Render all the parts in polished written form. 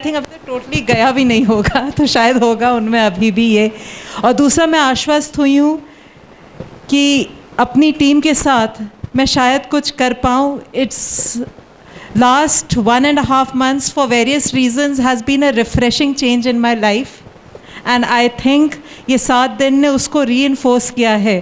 Think अभी तक totally गया भी नहीं होगा, तो शायद होगा उनमें अभी भी ये। और दूसरा, मैं आश्वस्त हुई हूँ कि अपनी टीम के साथ मैं शायद कुछ कर पाऊँ। It's last 1.5 months for various reasons has been a refreshing change in my life, and I think ये 7 दिन ने उसको reinforce किया है।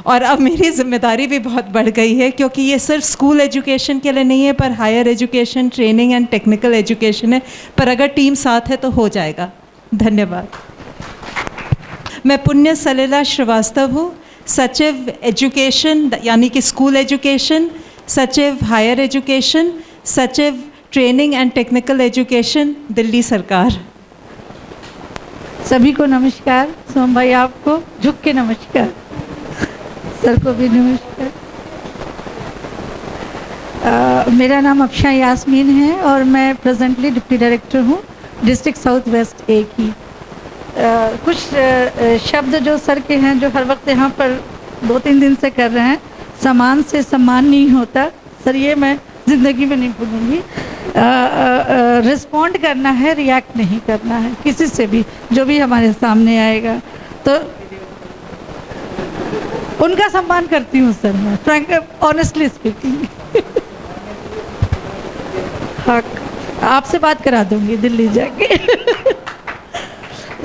और अब मेरी जिम्मेदारी भी बहुत बढ़ गई है, क्योंकि ये सिर्फ स्कूल एजुकेशन के लिए नहीं है, पर higher education, training and technical education है। पर अगर टीम साथ है तो हो जाएगा। धन्यवाद। मैं पुण्य सलिला श्रीवास्तव हूँ, सचिव एजुकेशन यानी कि स्कूल एजुकेशन, सचिव हायर एजुकेशन, सचिव training and technical education, Delhi सरकार। सभी को नमस्कार। सोम भाई आपको झुक के नमस्कार, सर को भी नमस्कार। मेरा नाम अफशा यास्मीन है और मैं प्रेजेंटली डिप्टी डायरेक्टर हूँ डिस्ट्रिक्ट साउथ वेस्ट ए की। कुछ शब्द जो सर के हैं जो हर वक्त यहाँ पर 2-3 दिन से कर रहे हैं, सम्मान से सम्मान नहीं होता सर, ये मैं ज़िंदगी में नहीं भूलूंगी। रिस्पॉन्ड करना है, रिएक्ट नहीं करना है किसी से भी, जो भी हमारे सामने आएगा। तो उनका सम्मान करती हूँ सर मैं, फ्रैंक ऑनेस्टली स्पीकिंग। हाँ, आपसे बात करा दूंगी दिल्ली जाके।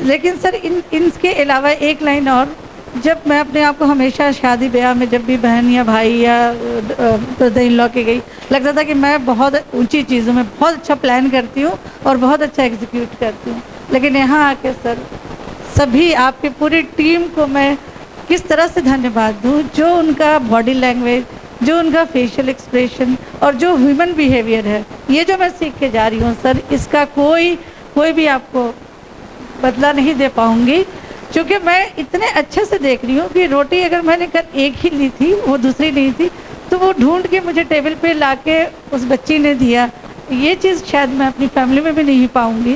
लेकिन सर इनके अलावा एक लाइन और, जब मैं अपने आप को हमेशा शादी ब्याह में जब भी बहन या भाई या ब्रदर इन लॉ के गई, लगता था कि मैं बहुत ऊंची चीज़ों में बहुत अच्छा प्लान करती हूँ और बहुत अच्छा एग्जीक्यूट करती हूँ। लेकिन यहाँ आके सर सभी आपकी पूरी टीम को मैं किस तरह से धन्यवाद दूँ, जो उनका बॉडी लैंग्वेज, जो उनका फेशियल एक्सप्रेशन और जो ह्यूमन बिहेवियर है, ये जो मैं सीख के जा रही हूँ सर, इसका कोई भी आपको बदला नहीं दे पाऊँगी। क्योंकि मैं इतने अच्छे से देख रही हूँ कि रोटी अगर मैंने कल एक ही ली थी, वो दूसरी नहीं थी, तो वो ढूंढ के मुझे टेबल पे लाके उस बच्ची ने दिया। ये चीज़ शायद मैं अपनी फैमिली में भी नहीं पाऊँगी।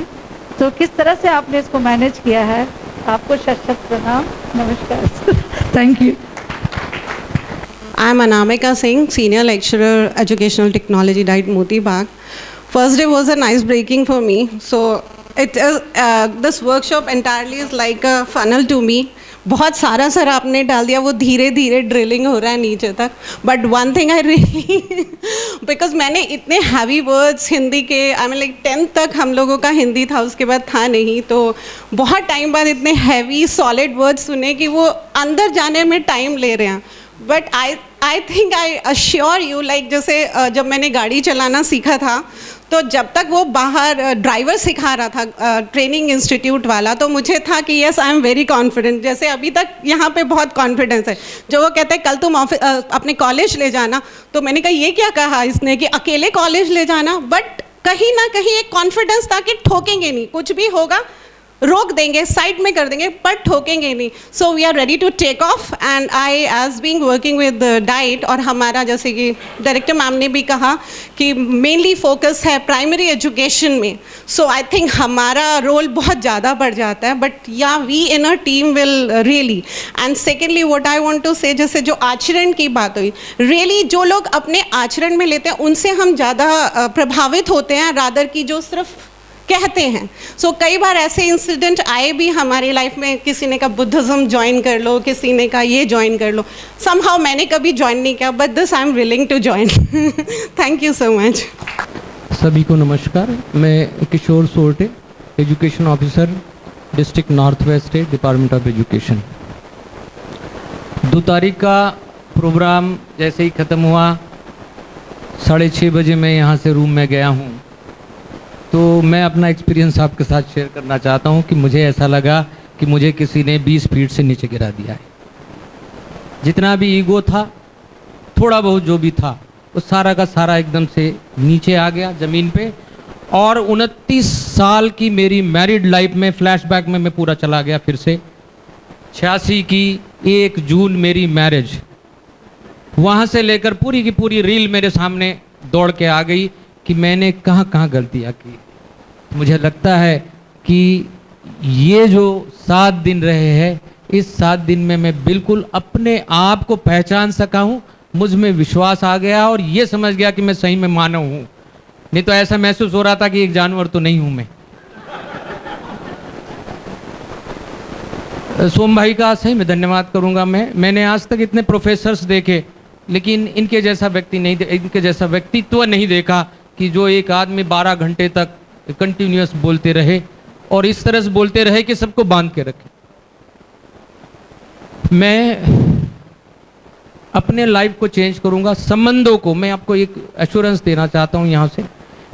तो किस तरह से आपने इसको मैनेज किया है, आपको शत प्रणाम, नमस्कार। Thank you. I am Anamika Singh, Senior Lecturer, Educational Technology, Diet Moti Bagh. First day was a nice breaking for me. So it is this workshop entirely is like a funnel to me. बहुत सारा sir आपने डाल दिया, वो धीरे धीरे drilling हो रहा है नीचे तक। But one thing I really, because मैंने इतने हैवी वर्ड्स हिंदी के, आई मीन लाइक 10th तक हम लोगों का हिंदी था, उसके बाद था नहीं, तो बहुत टाइम बाद इतने हैवी सॉलिड वर्ड्स सुने कि वो अंदर जाने में टाइम ले रहे हैं। But I think I assure you, like जैसे जब मैंने गाड़ी चलाना सीखा था, तो जब तक वो बाहर ड्राइवर सिखा रहा था ट्रेनिंग इंस्टीट्यूट वाला, तो मुझे था कि yes I am very confident. जैसे अभी तक यहाँ पे बहुत कॉन्फिडेंस है। जो वो कहते हैं कल तुम अपने कॉलेज ले जाना, तो मैंने कहा ये क्या कहा इसने कि अकेले कॉलेज ले जाना, बट कहीं ना कहीं एक कॉन्फिडेंस था कि ठोकेंगे नहीं, कुछ भी होगा रोक देंगे, साइड में कर देंगे, पर ठोकेंगे नहीं। So we are ready to take off. And I as being working with diet, और हमारा जैसे कि डायरेक्टर मैम ने भी कहा कि मेनली फोकस है प्राइमरी एजुकेशन में, सो आई थिंक हमारा रोल बहुत ज़्यादा बढ़ जाता है। बट या we in a team will really. And secondly what I want to say, जैसे जो आचरण की बात हुई, रियली जो लोग अपने आचरण में लेते हैं उनसे हम ज़्यादा प्रभावित होते हैं, रादर की जो सिर्फ कहते हैं। सो कई बार ऐसे इंसिडेंट आए भी हमारी लाइफ में, किसी ने कहा बुद्धिज़्म ज्वाइन कर लो, किसी ने कहा ये ज्वाइन कर लो। समहाउ मैंने कभी ज्वाइन नहीं किया, but this I am willing to join. Thank you so much. सभी को नमस्कार। मैं Kishore Sorte, education officer, district north west state, department of education. 2 तारीख का प्रोग्राम जैसे ही ख़त्म हुआ, 6:30 बजे मैं यहाँ से रूम में गया हूँ, तो मैं अपना एक्सपीरियंस आपके साथ शेयर करना चाहता हूँ कि मुझे ऐसा लगा कि मुझे किसी ने 20 फीट से नीचे गिरा दिया है। जितना भी ईगो था, थोड़ा बहुत जो भी था, वो सारा का सारा एकदम से नीचे आ गया ज़मीन पे। और 29 साल की मेरी मैरिड लाइफ में फ्लैशबैक में मैं पूरा चला गया फिर से। 86 की 1 जून मेरी मैरिज, वहाँ से लेकर पूरी की पूरी रील मेरे सामने दौड़ के आ गई कि मैंने कहाँ कहाँ गलतियाँ की। मुझे लगता है कि ये जो 7 दिन रहे हैं, इस 7 दिन में मैं बिल्कुल अपने आप को पहचान सका हूँ, मुझ में विश्वास आ गया और ये समझ गया कि मैं सही में मानव हूँ। नहीं तो ऐसा महसूस हो रहा था कि एक जानवर तो नहीं हूँ मैं। सोम भाई का सही में धन्यवाद करूंगा। मैंने आज तक इतने प्रोफेसर्स देखे, लेकिन इनके जैसा इनके जैसा व्यक्तित्व नहीं देखा कि जो एक आदमी 12 घंटे तक कंटिन्यूअस बोलते रहे और इस तरह से बोलते रहे कि सबको बांध के रखे। मैं अपने लाइफ को चेंज करूंगा, संबंधों को मैं आपको एक एश्योरेंस देना चाहता हूं यहाँ से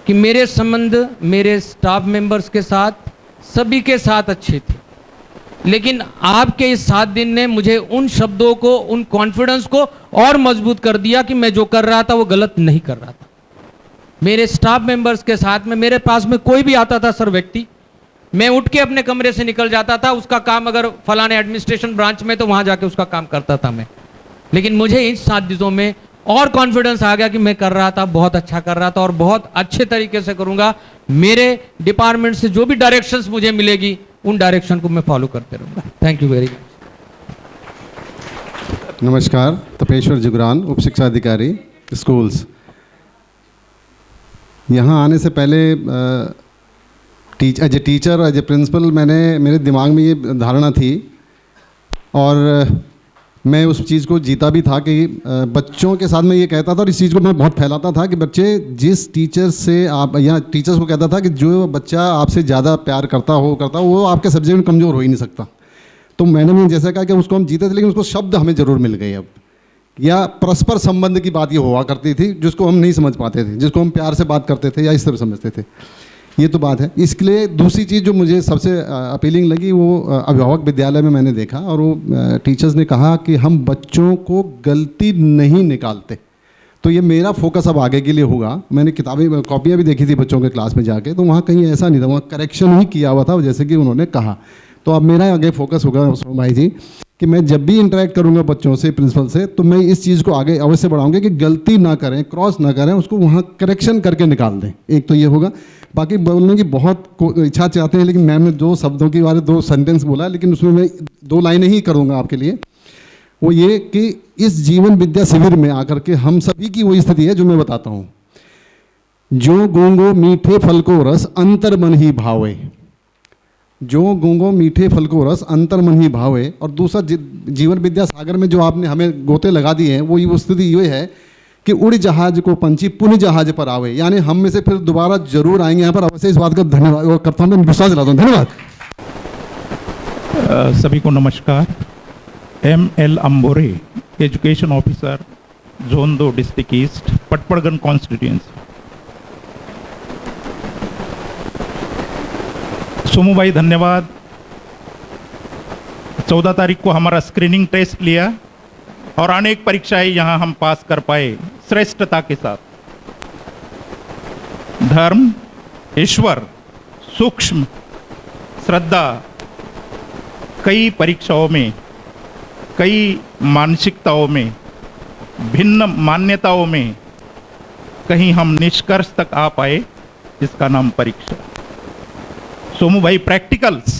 कि मेरे संबंध मेरे स्टाफ मेंबर्स के साथ सभी के साथ अच्छे थे, लेकिन आपके इस 7 दिन ने मुझे उन शब्दों को, उन कॉन्फिडेंस को और मजबूत कर दिया कि मैं जो कर रहा था वो गलत नहीं कर रहा था। मेरे स्टाफ मेंबर्स के साथ में मेरे पास में कोई भी आता था सर व्यक्ति, मैं उठ के अपने कमरे से निकल जाता था, उसका काम अगर फलाने एडमिनिस्ट्रेशन ब्रांच में तो वहां जाके उसका काम करता था मैं, लेकिन मुझे इन 7 दिनों में और कॉन्फिडेंस आ गया कि मैं कर रहा था, बहुत अच्छा कर रहा था और बहुत अच्छे तरीके से करूंगा। मेरे डिपार्टमेंट से जो भी डायरेक्शंस मुझे मिलेगी उन डायरेक्शन को मैं फॉलो करते रहूंगा। Thank you very much. नमस्कार, तपेश्वर जुगरान, उप शिक्षा अधिकारी स्कूल्स। यहाँ आने से पहले as a teacher, as a principal, मेरे दिमाग में ये धारणा थी और मैं उस चीज़ को जीता भी था कि बच्चों के साथ मैं ये कहता था और इस चीज़ को मैं बहुत फैलाता था कि बच्चे जिस टीचर से आप, या टीचर्स को कहता था कि जो बच्चा आपसे ज़्यादा प्यार करता हो वो आपके सब्जेक्ट में कमज़ोर हो ही नहीं सकता। तो मैंने भी जैसा कहा कि उसको हम जीते थे, लेकिन उसको शब्द हमें ज़रूर मिल गए अब, या परस्पर संबंध की बात ये हुआ करती थी जिसको हम नहीं समझ पाते थे, जिसको हम प्यार से बात करते थे या इस तरह समझते थे। ये तो बात है। इसके लिए दूसरी चीज़ जो मुझे सबसे अपीलिंग लगी वो अभिभावक विद्यालय में मैंने देखा, और वो टीचर्स ने कहा कि हम बच्चों को गलती नहीं निकालते। तो ये मेरा फोकस अब आगे के लिए होगा। मैंने किताबें, कॉपियाँ भी देखी थी बच्चों के क्लास में जाके, तो वहाँ कहीं ऐसा नहीं था, वहाँ करेक्शन ही किया हुआ था जैसे कि उन्होंने कहा। तो अब मेरा आगे फोकस होगा सोम भाई जी कि मैं जब भी इंटरेक्ट करूँगा बच्चों से, प्रिंसिपल से, तो मैं इस चीज़ को आगे अवश्य बढ़ाऊँगा कि गलती ना करें, क्रॉस ना करें, उसको वहाँ करेक्शन करके निकाल दें। एक तो ये होगा। बाकी बोलने की बहुत इच्छा चाहते हैं, लेकिन मैम ने 2 शब्दों के बारे 2 सेंटेंस बोला, लेकिन उसमें मैं 2 लाइनें ही करूँगा आपके लिए। वो ये कि इस जीवन विद्या शिविर में आकर के हम सभी की वो स्थिति है जो मैं बताता हूँ। जो गूंगो मीठे फल को रस अंतर मन ही भावे, जो गूंगो मीठे फल को रस अंतर मन ही भावे। और दूसरा, जीवन विद्या सागर में जो आपने हमें गोते लगा दिए हैं, वो स्थिति ये है कि उड़ जहाज को पंछी पुनः जहाज पर आवे, यानी हम में से फिर दोबारा जरूर आएंगे यहाँ पर। अवश्य इस बात का धन्यवाद करता हूँ, मैं विश्वास दिलाता हूँ। धन्यवाद। सभी को नमस्कार। ML Ambore, education officer, zone 2, district east, Patparganj constituency. Somu भाई धन्यवाद। 14 तारीख को हमारा स्क्रीनिंग टेस्ट लिया और अनेक परीक्षाएं यहाँ हम पास कर पाए श्रेष्ठता के साथ। धर्म, ईश्वर, सूक्ष्म, श्रद्धा, कई परीक्षाओं में, कई मानसिकताओं में, भिन्न मान्यताओं में कहीं हम निष्कर्ष तक आ पाए, इसका नाम परीक्षा। सोमू भाई प्रैक्टिकल्स,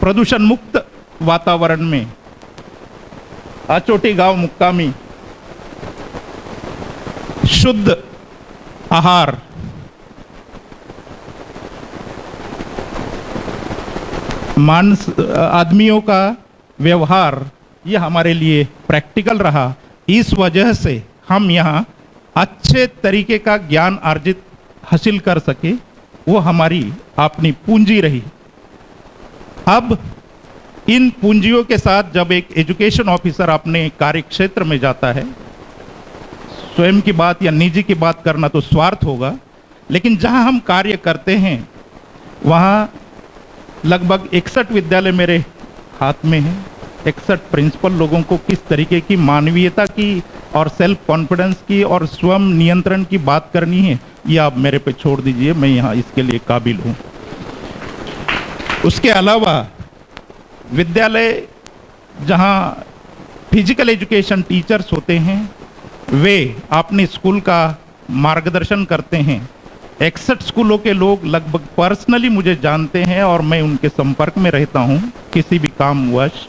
प्रदूषण मुक्त वातावरण में, आचोटी गांव मुक्कामी, शुद्ध आहार, आदमियों का व्यवहार, ये हमारे लिए प्रैक्टिकल रहा। इस वजह से हम यहाँ अच्छे तरीके का ज्ञान अर्जित हासिल कर सके, वो हमारी अपनी पूंजी रही। अब इन पूंजियों के साथ जब एक एजुकेशन ऑफिसर अपने कार्य क्षेत्र में जाता है, स्वयं की बात या निजी की बात करना तो स्वार्थ होगा, लेकिन जहां हम कार्य करते हैं वहां लगभग 61 विद्यालय मेरे हाथ में हैं। 61 प्रिंसिपल लोगों को किस तरीके की मानवीयता की और सेल्फ कॉन्फिडेंस की और स्वयं नियंत्रण की बात करनी है, ये आप मेरे पे छोड़ दीजिए, मैं यहाँ इसके लिए काबिल हूँ। उसके अलावा विद्यालय जहाँ फिजिकल एजुकेशन टीचर्स होते हैं, वे अपने स्कूल का मार्गदर्शन करते हैं। 61 स्कूलों के लोग लगभग पर्सनली मुझे जानते हैं और मैं उनके संपर्क में रहता हूं किसी भी कामवश।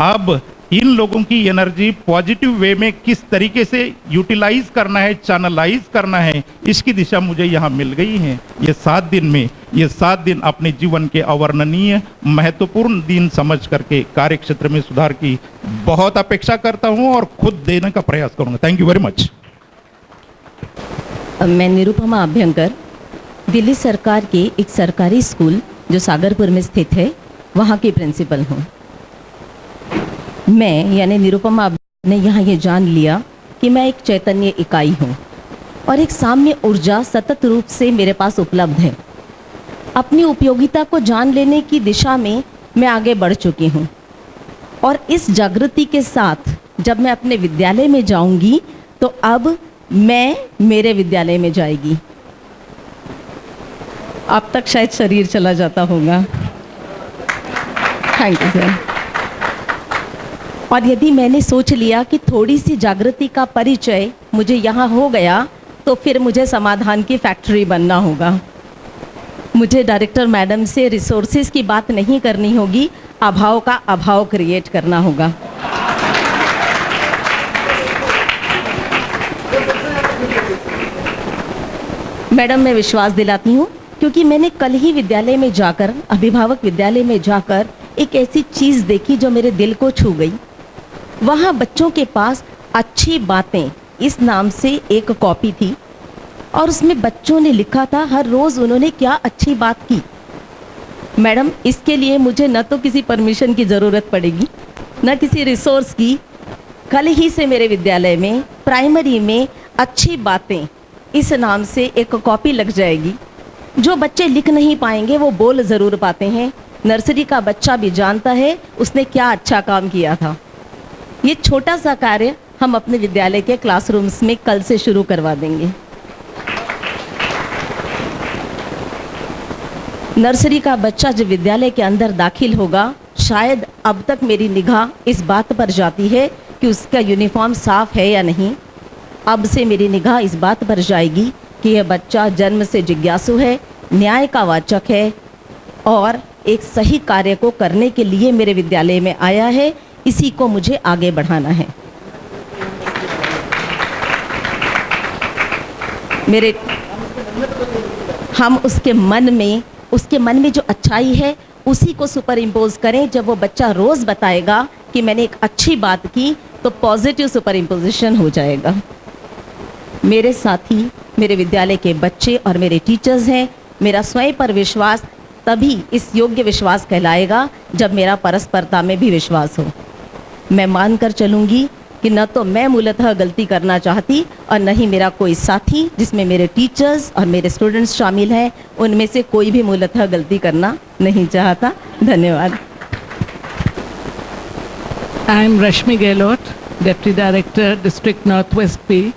अब इन लोगों की एनर्जी पॉजिटिव वे में किस तरीके से यूटिलाइज करना है, चैनलाइज करना है, इसकी दिशा मुझे यहाँ मिल गई है। ये 7 दिन में ये 7 दिन अपने जीवन के अवर्णनीय महत्वपूर्ण दिन समझ करके कार्य क्षेत्र में सुधार की बहुत अपेक्षा करता हूं और खुद देने का प्रयास करूंगा। Thank you very much. मैं निरुपमा अभ्यंकर, दिल्ली सरकार के एक सरकारी स्कूल जो सागरपुर में स्थित है वहाँ की प्रिंसिपल हूँ। मैं यानी निरुपमा ने यहाँ ये जान लिया कि मैं एक चैतन्य इकाई हूँ और एक साम्य ऊर्जा सतत रूप से मेरे पास उपलब्ध है। अपनी उपयोगिता को जान लेने की दिशा में मैं आगे बढ़ चुकी हूँ और इस जागृति के साथ जब मैं अपने विद्यालय में जाऊँगी तो अब मैं मेरे विद्यालय में जाएगी। अब तक शायद शरीर चला जाता होगा। Thank you sir. और यदि मैंने सोच लिया कि थोड़ी सी जागृति का परिचय मुझे यहाँ हो गया तो फिर मुझे समाधान की फैक्ट्री बनना होगा। मुझे डायरेक्टर मैडम से रिसोर्सेज की बात नहीं करनी होगी, अभाव का अभाव क्रिएट करना होगा। मैडम मैं विश्वास दिलाती हूँ क्योंकि मैंने कल ही विद्यालय में जाकर, अभिभावक विद्यालय में जाकर एक ऐसी चीज़ देखी जो मेरे दिल को छू गई। वहाँ बच्चों के पास अच्छी बातें इस नाम से एक कॉपी थी और उसमें बच्चों ने लिखा था हर रोज़ उन्होंने क्या अच्छी बात की। मैडम इसके लिए मुझे न तो किसी परमिशन की ज़रूरत पड़ेगी न किसी रिसोर्स की। कल ही से मेरे विद्यालय में प्राइमरी में अच्छी बातें इस नाम से एक कॉपी लग जाएगी। जो बच्चे लिख नहीं पाएंगे वो बोल ज़रूर पाते हैं। नर्सरी का बच्चा भी जानता है उसने क्या अच्छा काम किया था। ये छोटा सा कार्य हम अपने विद्यालय के क्लासरूम्स में कल से शुरू करवा देंगे। नर्सरी का बच्चा जब विद्यालय के अंदर दाखिल होगा, शायद अब तक मेरी निगाह इस बात पर जाती है कि उसका यूनिफॉर्म साफ है या नहीं। अब से मेरी निगाह इस बात पर जाएगी कि यह बच्चा जन्म से जिज्ञासु है, न्याय का वाचक है और एक सही कार्य को करने के लिए मेरे विद्यालय में आया है। इसी को मुझे आगे बढ़ाना है। हम उसके मन में जो अच्छाई है उसी को सुपर इम्पोज करें। जब वो बच्चा रोज़ बताएगा कि मैंने एक अच्छी बात की तो पॉजिटिव सुपर इम्पोजिशन हो जाएगा। मेरे साथी मेरे विद्यालय के बच्चे और मेरे टीचर्स हैं। मेरा स्वयं पर विश्वास तभी इस योग्य विश्वास कहलाएगा जब मेरा परस्परता में भी विश्वास हो। मैं मान कर चलूँगी कि न तो मैं मूलतः गलती करना चाहती और न ही मेरा कोई साथी जिसमें मेरे टीचर्स और मेरे स्टूडेंट्स शामिल हैं, उनमें से कोई भी मूलतः गलती करना नहीं चाहता। धन्यवाद। I am Rashmi Gehlot, Deputy Director, District Northwest P.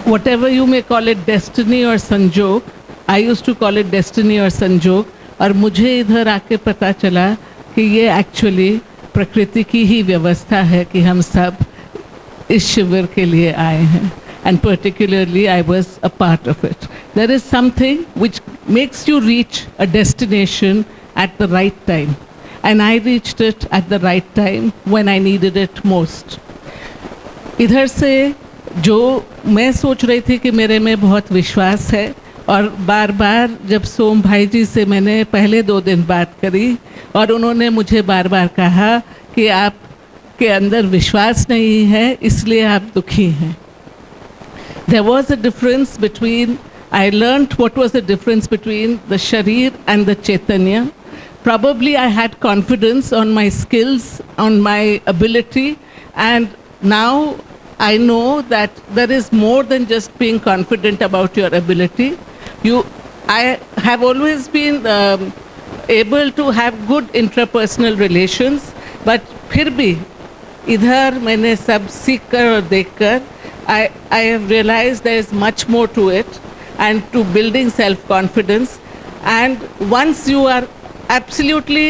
Whatever you may call it, destiny or संजोग, I used to call it destiny or संजोग, और मुझे इधर आके पता चला कि ये एक्चुअली प्रकृति की ही व्यवस्था है कि हम सब इस शिविर के लिए आए हैं, and particularly I was a part of it. There is something which makes you reach a destination at the right time, and I reached it at the right time when I needed it most. इधर से जो मैं सोच रही थी कि मेरे में बहुत विश्वास है, और बार बार जब सोम भाई जी से मैंने पहले 2 दिन बात करी और उन्होंने मुझे बार बार कहा कि आपके अंदर विश्वास नहीं है इसलिए आप दुखी हैं. There was a difference between, I learned what was the difference between the Sharir and the Chaitanya. Probably I had confidence on my skills, on my ability, and now I know that there is more than just being confident about your ability. I have always been able to have good intrapersonal relations, but फिर भी इधर मैंने सब सीख कर और देख कर I have realized there is much more to it, and to building self-confidence. And once you are absolutely,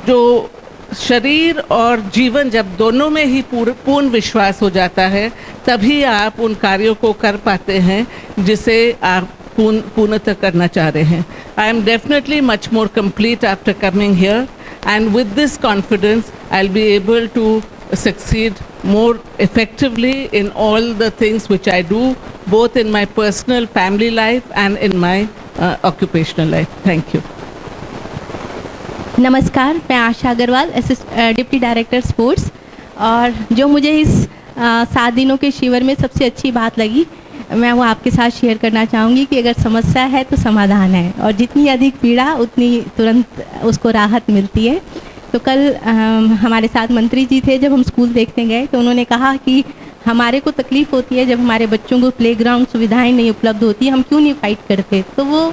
जो शरीर और जीवन जब दोनों में ही पूर्ण विश्वास हो जाता है, तभी आप उन कार्यों को कर पाते हैं जिसे आप पूर्णतः करना चाह रहे हैं. I am definitely much more complete after coming here, and with this confidence I'll be able to succeed more effectively in all the things which I do, both in my personal family life and in my occupational life. Thank you. नमस्कार, मैं आशा Agarwal, deputy director sports. और जो मुझे इस 7 दिनों के शिविर में सबसे अच्छी बात लगी, मैं वो आपके साथ शेयर करना चाहूँगी कि अगर समस्या है तो समाधान है, और जितनी अधिक पीड़ा उतनी तुरंत उसको राहत मिलती है। तो कल हमारे साथ मंत्री जी थे, जब हम स्कूल देखने गए तो उन्होंने कहा कि हमारे को तकलीफ़ होती है जब हमारे बच्चों को प्लेग्राउंड सुविधाएं नहीं उपलब्ध होती, हम क्यों नहीं फाइट करते। तो वो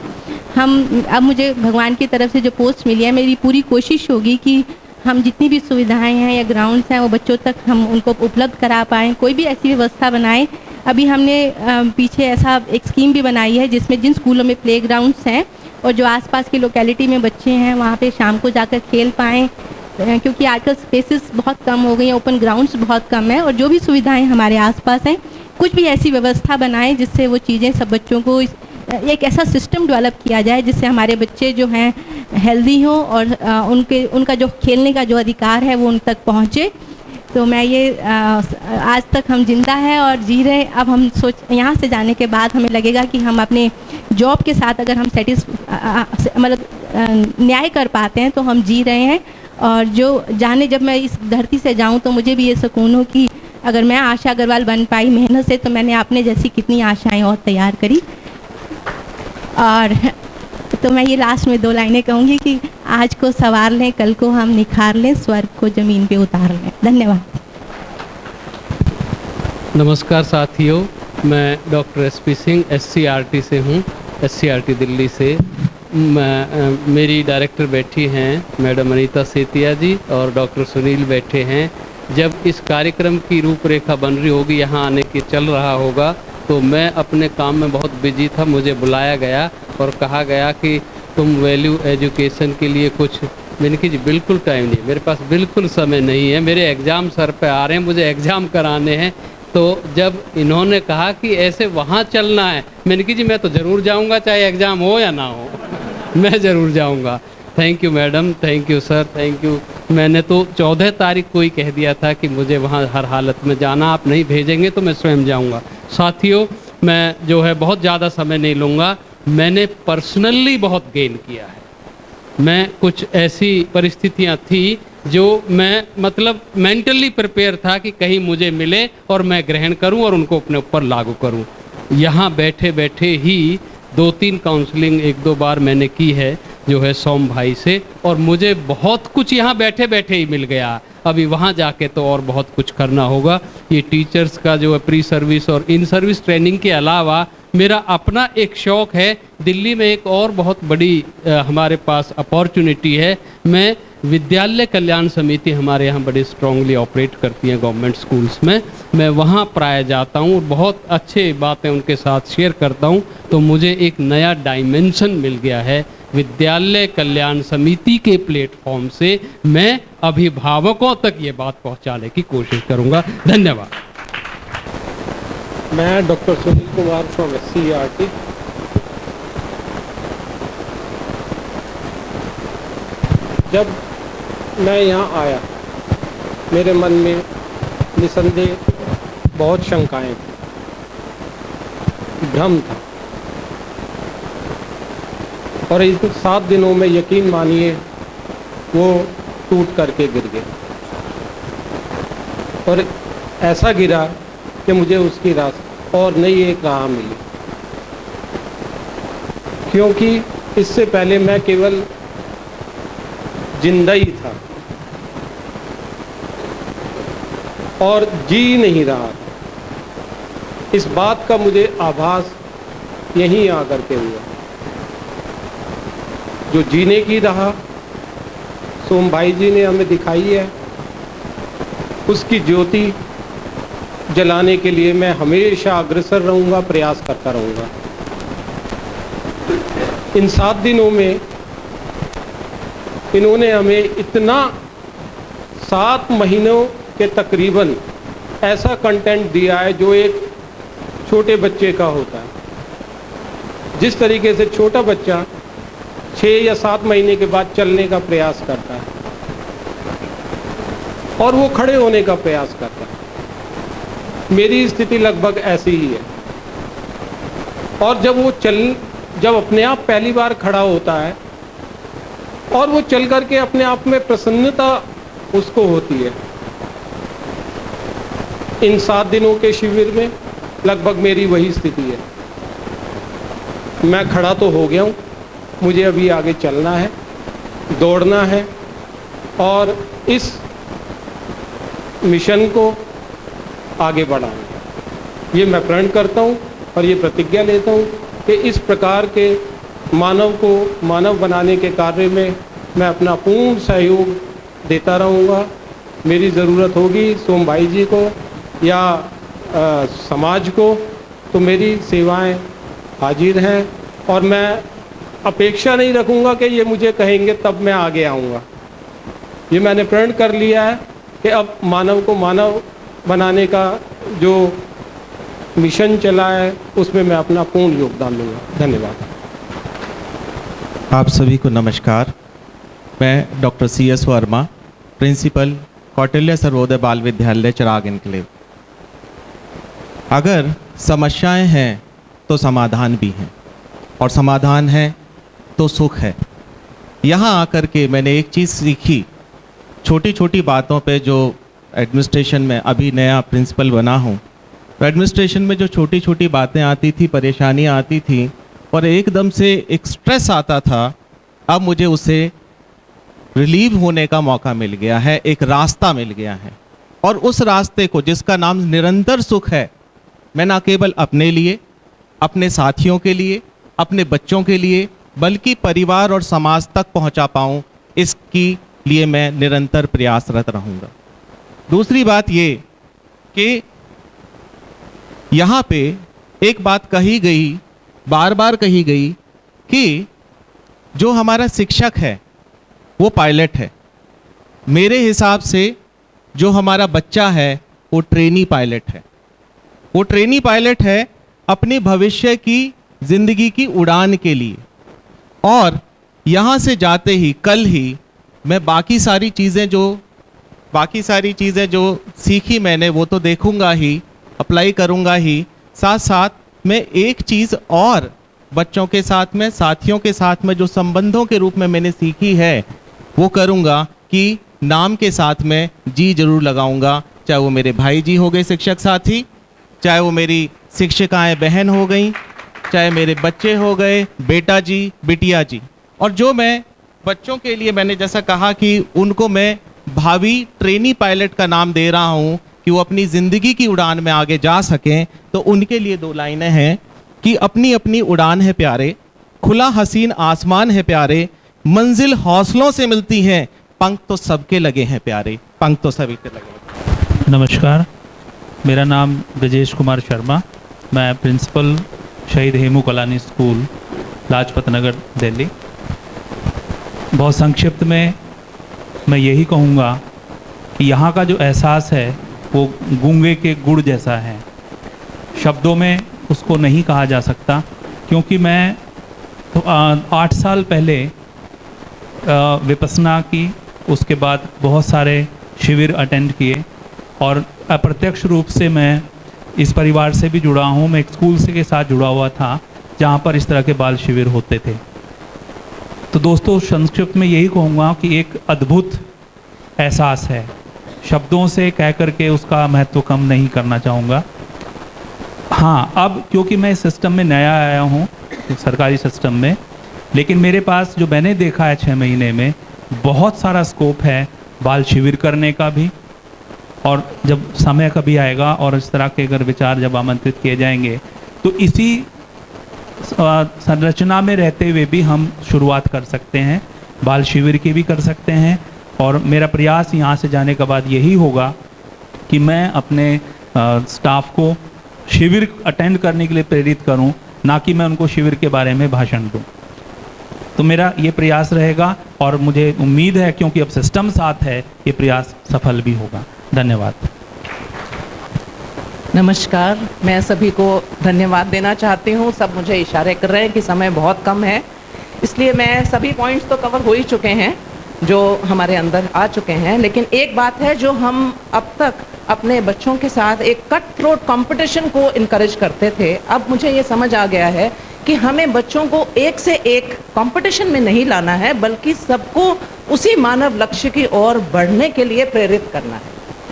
अब मुझे भगवान की तरफ से जो पोस्ट मिली है, मेरी पूरी कोशिश होगी कि हम जितनी भी सुविधाएं हैं या ग्राउंड्स हैं वो बच्चों तक हम उनको उपलब्ध करा पाएँ, कोई भी ऐसी व्यवस्था बनाएं। अभी हमने पीछे ऐसा एक स्कीम भी बनाई है जिसमें जिन स्कूलों में प्लेग्राउंड्स हैं और जो आसपास की लोकेलिटी में बच्चे हैं वहाँ पे शाम को जाकर खेल पाएँ, क्योंकि आजकल स्पेसेस बहुत कम हो गई हैं, ओपन ग्राउंड्स बहुत कम है, और जो भी सुविधाएं हमारे आसपास हैं कुछ भी ऐसी व्यवस्था बनाएं जिससे वो चीज़ें सब बच्चों को एक ऐसा सिस्टम डेवलप किया जाए जिससे हमारे बच्चे जो हैं हेल्दी हों और उनका जो खेलने का जो अधिकार है वो उन तक पहुँचे। तो मैं ये आज तक हम जिंदा है और जी रहे। अब हम यहाँ से जाने के बाद हमें लगेगा कि हम अपने जॉब के साथ अगर हम मतलब न्याय कर पाते हैं तो हम जी रहे हैं। और जब मैं इस धरती से जाऊं तो मुझे भी ये सुकून हो कि अगर मैं आशा अग्रवाल बन पाई मेहनत से, तो मैंने अपने जैसी कितनी आशाएं और तैयार करी। और तो मैं ये लास्ट में 2 लाइनें कहूँगी कि आज को संवार लें, कल को हम निखार लें, स्वर्ग को ज़मीन पे उतार लें। धन्यवाद। नमस्कार साथियों, मैं डॉक्टर SP सिंह SCRT से हूँ, SCRT दिल्ली से। मेरी डायरेक्टर बैठी हैं मैडम अनीता सेतिया जी और डॉक्टर सुनील बैठे हैं। जब इस कार्यक्रम की रूपरेखा बन रही होगी, यहाँ आने की चल रहा होगा, तो मैं अपने काम में बहुत बिजी था। मुझे बुलाया गया और कहा गया कि तुम वैल्यू एजुकेशन के लिए कुछ, मैंने कहा जी बिल्कुल टाइम नहीं, मेरे पास बिल्कुल समय नहीं है, मेरे एग्ज़ाम सर पे आ रहे हैं, मुझे एग्ज़ाम कराने हैं। तो जब इन्होंने कहा कि ऐसे वहाँ चलना है, मैंने कहा जी मैं तो ज़रूर जाऊँगा, चाहे एग्ज़ाम हो या ना हो, मैं ज़रूर जाऊँगा। Thank you madam, thank you sir, thank you. मैंने तो 14 तारीख को ही कह दिया था कि मुझे वहाँ हर हालत में जाना, आप नहीं भेजेंगे तो मैं स्वयं जाऊँगा। साथियों, मैं जो है बहुत ज़्यादा समय नहीं लूँगा। मैंने पर्सनली बहुत गेन किया है। मैं कुछ ऐसी परिस्थितियाँ थी जो मैं मतलब मेंटली प्रिपेयर था कि कहीं मुझे मिले और मैं ग्रहण करूं और उनको अपने ऊपर लागू करूं। यहाँ बैठे बैठे ही 2-3 काउंसलिंग 1-2 बार मैंने की है जो है सोम भाई से, और मुझे बहुत कुछ यहाँ बैठे बैठे ही मिल गया। अभी वहाँ जाके तो और बहुत कुछ करना होगा। ये टीचर्स का जो है प्री सर्विस और इन सर्विस ट्रेनिंग के अलावा मेरा अपना एक शौक़ है। दिल्ली में एक और बहुत बड़ी हमारे पास अपॉर्चुनिटी है। मैं विद्यालय कल्याण समिति हमारे यहाँ बड़ी स्ट्रांगली ऑपरेट करती हैं गवर्नमेंट स्कूल्स में। मैं वहाँ प्राय जाता हूँ और बहुत अच्छे बातें उनके साथ शेयर करता हूँ। तो मुझे एक नया डायमेंशन मिल गया है विद्यालय कल्याण समिति के प्लेटफॉर्म से। मैं अभिभावकों तक ये बात पहुँचाने की कोशिश करूँगा। धन्यवाद। मैं doctor Sunil Kumar from SCRT। जब मैं यहाँ आया मेरे मन में निसंदेह बहुत शंकाएं थी, भ्रम था, और इन 7 दिनों में यकीन मानिए वो टूट करके गिर गया, और ऐसा गिरा कि मुझे उसकी रास्ता और नई एक राह मिली। क्योंकि इससे पहले मैं केवल जिंदा ही था और जी नहीं रहा था। इस बात का मुझे आभास यहीं आकर के हुआ। जो जीने की राह सोम भाई जी ने हमें दिखाई है, उसकी ज्योति जलाने के लिए मैं हमेशा अग्रसर रहूँगा, प्रयास करता रहूँगा। इन 7 दिनों में इन्होंने हमें इतना 7 महीनों के तकरीबन ऐसा कंटेंट दिया है जो एक छोटे बच्चे का होता है। जिस तरीके से छोटा बच्चा 6 या 7 महीने के बाद चलने का प्रयास करता है और वो खड़े होने का प्रयास करता है, मेरी स्थिति लगभग ऐसी ही है। और जब वो जब अपने आप पहली बार खड़ा होता है और वो चल करके अपने आप में प्रसन्नता उसको होती है। इन 7 दिनों के शिविर में लगभग मेरी वही स्थिति है। मैं खड़ा तो हो गया हूँ, मुझे अभी आगे चलना है, दौड़ना है और इस मिशन को आगे बढ़ाना है। ये मैं प्रण करता हूँ और ये प्रतिज्ञा लेता हूँ कि इस प्रकार के मानव को मानव बनाने के कार्य में मैं अपना पूर्ण सहयोग देता रहूँगा। मेरी ज़रूरत होगी सोम भाई जी को या समाज को, तो मेरी सेवाएं हाजिर हैं और मैं अपेक्षा नहीं रखूँगा कि ये मुझे कहेंगे तब मैं आगे आऊँगा। ये मैंने प्रण कर लिया है कि अब मानव को मानव बनाने का जो मिशन चला है उसमें मैं अपना पूर्ण योगदान दूंगा। धन्यवाद। आप सभी को नमस्कार। मैं doctor CS Verma, principal Kautilya Sarvodaya Bal Vidyalaya चिराग एन्क्लेव। अगर समस्याएं हैं तो समाधान भी हैं और समाधान है तो सुख है। यहाँ आकर के मैंने एक चीज़ सीखी, छोटी छोटी बातों पे जो एडमिनिस्ट्रेशन में अभी नया प्रिंसिपल बना हूँ, तो एडमिनिस्ट्रेशन में जो छोटी छोटी बातें आती थी, परेशानियाँ आती थी और एकदम से एक स्ट्रेस आता था, अब मुझे उससे रिलीव होने का मौका मिल गया है, एक रास्ता मिल गया है। और उस रास्ते को, जिसका नाम निरंतर सुख है, मैं ना केवल अपने लिए, अपने साथियों के लिए, अपने बच्चों के लिए, बल्कि परिवार और समाज तक पहुंचा पाऊं, इसकी लिए मैं निरंतर प्रयासरत रहूंगा। दूसरी बात ये कि यहाँ पे एक बात कही गई, बार बार कही गई कि जो हमारा शिक्षक है वो पायलट है। मेरे हिसाब से जो हमारा बच्चा है वो ट्रेनी पायलट है। वो ट्रेनी पायलट है अपनी भविष्य की जिंदगी की उड़ान के लिए। और यहाँ से जाते ही, कल ही मैं बाकी सारी चीज़ें जो सीखी मैंने वो तो देखूंगा ही, अप्लाई करूंगा ही। साथ साथ मैं एक चीज़ और बच्चों के साथ में, साथियों के साथ में जो संबंधों के रूप में मैंने सीखी है वो करूंगा कि नाम के साथ में जी जरूर लगाऊंगा। चाहे वो मेरे भाई जी हो गए शिक्षक साथी, चाहे वो मेरी शिक्षिकाएं बहन हो गई, चाहे मेरे बच्चे हो गए बेटा जी, बिटिया जी। और जो मैं बच्चों के लिए, मैंने जैसा कहा कि उनको मैं भावी ट्रेनी पायलट का नाम दे रहा हूं कि वो अपनी ज़िंदगी की उड़ान में आगे जा सकें, तो उनके लिए 2 लाइनें हैं कि अपनी अपनी उड़ान है प्यारे, खुला हसीन आसमान है प्यारे, मंजिल हौसलों से मिलती है, पंख तो सबके लगे हैं प्यारे, पंख तो सभी के लगे हैं। नमस्कार, मेरा नाम ब्रजेश कुमार शर्मा, मैं प्रिंसिपल शहीद हेमू कलानी स्कूल, लाजपत नगर, दिल्ली। बहुत संक्षिप्त में मैं यही कहूँगा कि यहाँ का जो एहसास है वो गूंगे के गुड़ जैसा है। शब्दों में उसको नहीं कहा जा सकता, क्योंकि मैं तो 8 साल पहले विपस्सना की, उसके बाद बहुत सारे शिविर अटेंड किए और अप्रत्यक्ष रूप से मैं इस परिवार से भी जुड़ा हूँ। मैं एक स्कूल से के साथ जुड़ा हुआ था जहाँ पर इस तरह के बाल शिविर होते थे। तो दोस्तों, संक्षिप्त में यही कहूँगा कि एक अद्भुत एहसास है, शब्दों से कह करके उसका महत्व कम नहीं करना चाहूँगा। हाँ, अब क्योंकि मैं इस सिस्टम में नया आया हूँ, सरकारी सिस्टम में, लेकिन मेरे पास जो मैंने देखा है 6 महीने में, बहुत सारा स्कोप है बाल शिविर करने का भी। और जब समय कभी आएगा और इस तरह के अगर विचार जब आमंत्रित किए जाएंगे, तो इसी संरचना में रहते हुए भी हम शुरुआत कर सकते हैं, बाल शिविर की भी कर सकते हैं। और मेरा प्रयास यहाँ से जाने के बाद यही होगा कि मैं अपने स्टाफ को शिविर अटेंड करने के लिए प्रेरित करूँ, ना कि मैं उनको शिविर के बारे में भाषण दूँ। तो मेरा ये प्रयास रहेगा और मुझे उम्मीद है, क्योंकि अब सिस्टम साथ है, ये प्रयास सफल भी होगा। धन्यवाद। नमस्कार, मैं सभी को धन्यवाद देना चाहती हूँ। सब मुझे इशारे कर रहे हैं कि समय बहुत कम है, इसलिए मैं सभी पॉइंट्स तो कवर हो ही चुके हैं जो हमारे अंदर आ चुके हैं। लेकिन एक बात है जो हम अब तक अपने बच्चों के साथ एक कट थ्रोट कंपटीशन को इनकरेज करते थे, अब मुझे ये समझ आ गया है कि हमें बच्चों को एक से एक कंपटीशन में नहीं लाना है, बल्कि सबको उसी मानव लक्ष्य की ओर बढ़ने के लिए प्रेरित करना है।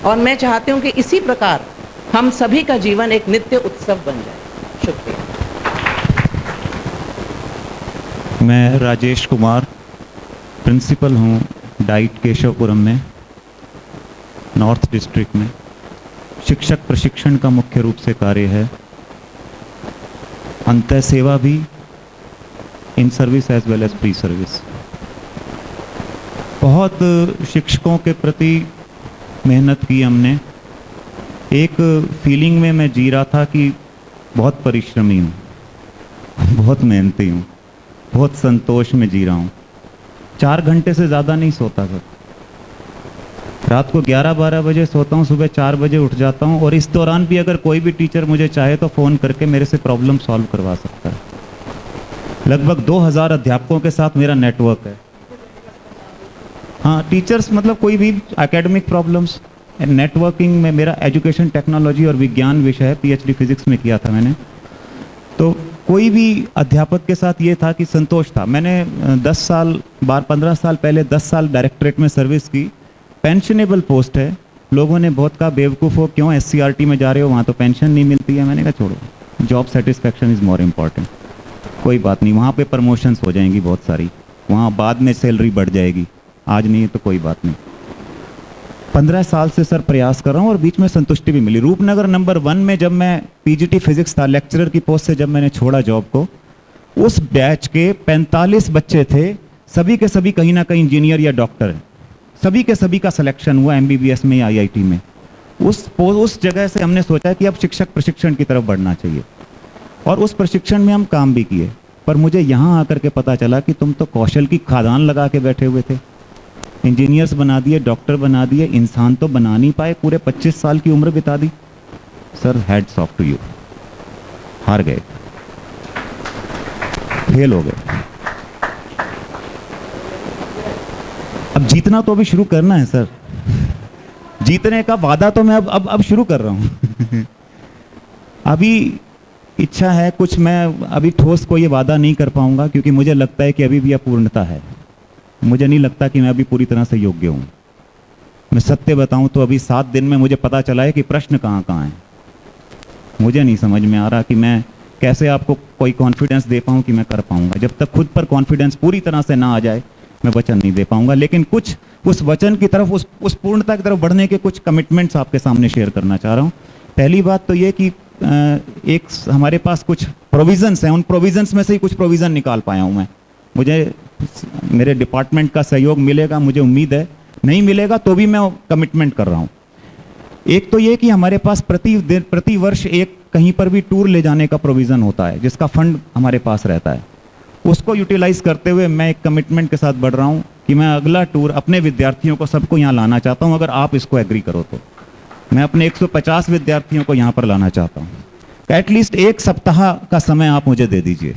और मैं चाहती हूँ कि इसी प्रकार हम सभी का जीवन एक नित्य उत्सव बन जाए। शुक्रिया। मैं राजेश कुमार प्रिंसिपल हूँ डाइट केशवपुरम में, नॉर्थ डिस्ट्रिक्ट में। शिक्षक प्रशिक्षण का मुख्य रूप से कार्य है, अंतः सेवा भी, in service as well as pre service. बहुत शिक्षकों के प्रति मेहनत की हमने। एक फीलिंग में मैं जी रहा था कि बहुत परिश्रमी हूँ, बहुत मेहनती हूँ, बहुत संतोष में जी रहा हूँ। 4 घंटे से ज़्यादा नहीं सोता सर। रात को 11-12 बजे सोता हूँ, सुबह 4 बजे उठ जाता हूँ, और इस दौरान भी अगर कोई भी टीचर मुझे चाहे तो फ़ोन करके मेरे से प्रॉब्लम सॉल्व करवा सकता है। लगभग 2000 अध्यापकों के साथ मेरा नेटवर्क है। हाँ, टीचर्स मतलब कोई भी एकेडमिक प्रॉब्लम्स, नेटवर्किंग में मेरा एजुकेशन टेक्नोलॉजी और विज्ञान विषय है, PhD फिजिक्स में किया था मैंने। तो कोई भी अध्यापक के साथ ये था कि संतोष था। मैंने 15 साल पहले 10 साल डायरेक्टरेट में सर्विस की। पेंशनेबल पोस्ट है। लोगों ने बहुत कहा बेवकूफ़ हो, क्यों SCRT में जा रहे हो, वहाँ तो पेंशन नहीं मिलती है। मैंने कहा छोड़ो, job satisfaction is more important. कोई बात नहीं, वहाँ पे प्रमोशंस हो जाएंगी बहुत सारी, वहाँ बाद में सैलरी बढ़ जाएगी, आज नहीं है तो कोई बात नहीं। 15 साल से सर प्रयास कर रहा हूँ और बीच में संतुष्टि भी मिली। रूपनगर नंबर 1 में जब मैं PGT फिजिक्स था, लेक्चरर की पोस्ट से जब मैंने छोड़ा जॉब को, उस बैच के 45 बच्चे थे, सभी के सभी कहीं ना कहीं इंजीनियर या डॉक्टर हैं। सभी के सभी का सिलेक्शन हुआ MBBS में या IIT में। उस जगह से हमने सोचा कि अब शिक्षक प्रशिक्षण की तरफ बढ़ना चाहिए, और उस प्रशिक्षण में हम काम भी किए। पर मुझे यहाँ आकर के पता चला कि तुम तो कौशल की खादान लगा के बैठे हुए थे। इंजीनियर्स बना दिए, डॉक्टर बना दिए, इंसान तो बना नहीं पाए, पूरे 25 साल की उम्र बिता दी। Sir hats off to you, हार गए, फेल हो गए। अब जीतना तो अभी शुरू करना है सर। जीतने का वादा तो मैं अब शुरू कर रहा हूँ। अभी इच्छा है कुछ, मैं अभी ठोस को ये वादा नहीं कर पाऊंगा, क्योंकि मुझे लगता है कि अभी भी अपूर्णता है। मुझे नहीं लगता कि मैं अभी पूरी तरह से योग्य हूँ। मैं सत्य बताऊं तो अभी 7 दिन में मुझे पता चला है कि प्रश्न कहाँ कहाँ हैं। मुझे नहीं समझ में आ रहा कि मैं कैसे आपको कोई कॉन्फिडेंस दे पाऊँ कि मैं कर पाऊंगा। जब तक खुद पर कॉन्फिडेंस पूरी तरह से ना आ जाए, मैं वचन नहीं दे पाऊंगा। लेकिन कुछ उस वचन की तरफ, उस पूर्णता की तरफ बढ़ने के कुछ कमिटमेंट्स आपके सामने शेयर करना चाह रहा हूँ। पहली बात तो ये कि एक हमारे पास कुछ प्रोविजंस हैं, उन प्रोविजंस में से ही कुछ प्रोविज़न निकाल पाया हूँ मैं। मुझे मेरे डिपार्टमेंट का सहयोग मिलेगा, मुझे उम्मीद है। नहीं मिलेगा तो भी मैं कमिटमेंट कर रहा हूँ। एक तो ये कि हमारे पास प्रति वर्ष एक कहीं पर भी टूर ले जाने का प्रोविज़न होता है, जिसका फंड हमारे पास रहता है। उसको यूटिलाइज करते हुए मैं एक कमिटमेंट के साथ बढ़ रहा हूँ कि मैं अगला टूर अपने विद्यार्थियों को सबको यहाँ लाना चाहता हूँ। अगर आप इसको एग्री करो तो मैं अपने 150 विद्यार्थियों को यहाँ पर लाना चाहता हूँ। एटलीस्ट 1 सप्ताह का समय आप मुझे दे दीजिए,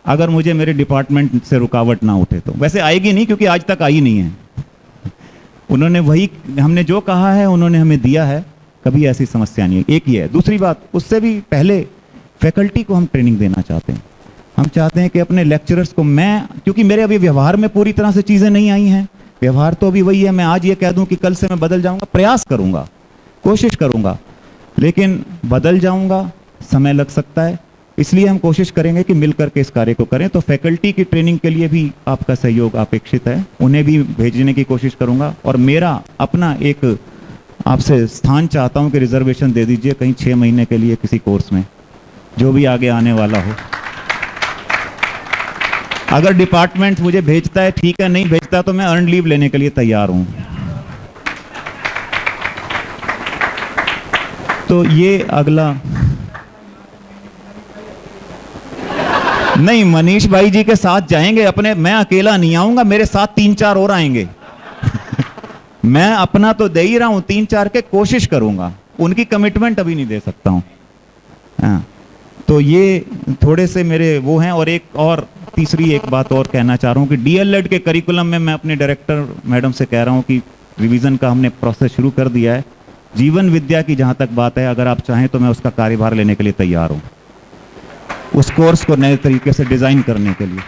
अगर मुझे मेरे डिपार्टमेंट से रुकावट ना उठे तो। वैसे आएगी नहीं, क्योंकि आज तक आई नहीं है। उन्होंने वही, हमने जो कहा है उन्होंने हमें दिया है, कभी ऐसी समस्या नहीं है। एक ही है। दूसरी बात, उससे भी पहले फैकल्टी को हम ट्रेनिंग देना चाहते हैं। हम चाहते हैं कि अपने लेक्चरर्स को, मैं, क्योंकि मेरे अभी व्यवहार में पूरी तरह से चीज़ें नहीं आई हैं, व्यवहार तो अभी वही है। मैं आज ये कह दूं कि कल से मैं बदल जाऊंगा, प्रयास करूंगा, कोशिश करूंगा, लेकिन बदल जाऊंगा, समय लग सकता है। इसलिए हम कोशिश करेंगे कि मिलकर के इस कार्य को करें। तो फैकल्टी की ट्रेनिंग के लिए भी आपका सहयोग अपेक्षित है, उन्हें भी भेजने की कोशिश करूंगा। और मेरा अपना एक आपसे स्थान चाहता हूं कि रिजर्वेशन दे दीजिए कहीं 6 महीने के लिए किसी कोर्स में, जो भी आगे आने वाला हो। अगर डिपार्टमेंट मुझे भेजता है ठीक है, नहीं भेजता तो मैं अर्न लीव लेने के लिए तैयार हूं। तो ये अगला, नहीं, मनीष भाई जी के साथ जाएंगे अपने, मैं अकेला नहीं आऊंगा, मेरे साथ 3-4 और आएंगे। मैं अपना तो दे ही रहा हूं, 3-4 के कोशिश करूंगा, उनकी कमिटमेंट अभी नहीं दे सकता हूं। हाँ, तो ये थोड़े से मेरे वो हैं। और एक और तीसरी एक बात और कहना चाह रहा हूँ कि DLED के करिकुलम में मैं अपने डायरेक्टर मैडम से कह रहा हूँ कि रिवीजन का हमने प्रोसेस शुरू कर दिया है। जीवन विद्या की जहाँ तक बात है, अगर आप चाहें तो मैं उसका कार्यभार लेने के लिए तैयार हूँ। उस कोर्स को नए तरीके से डिज़ाइन करने के लिए।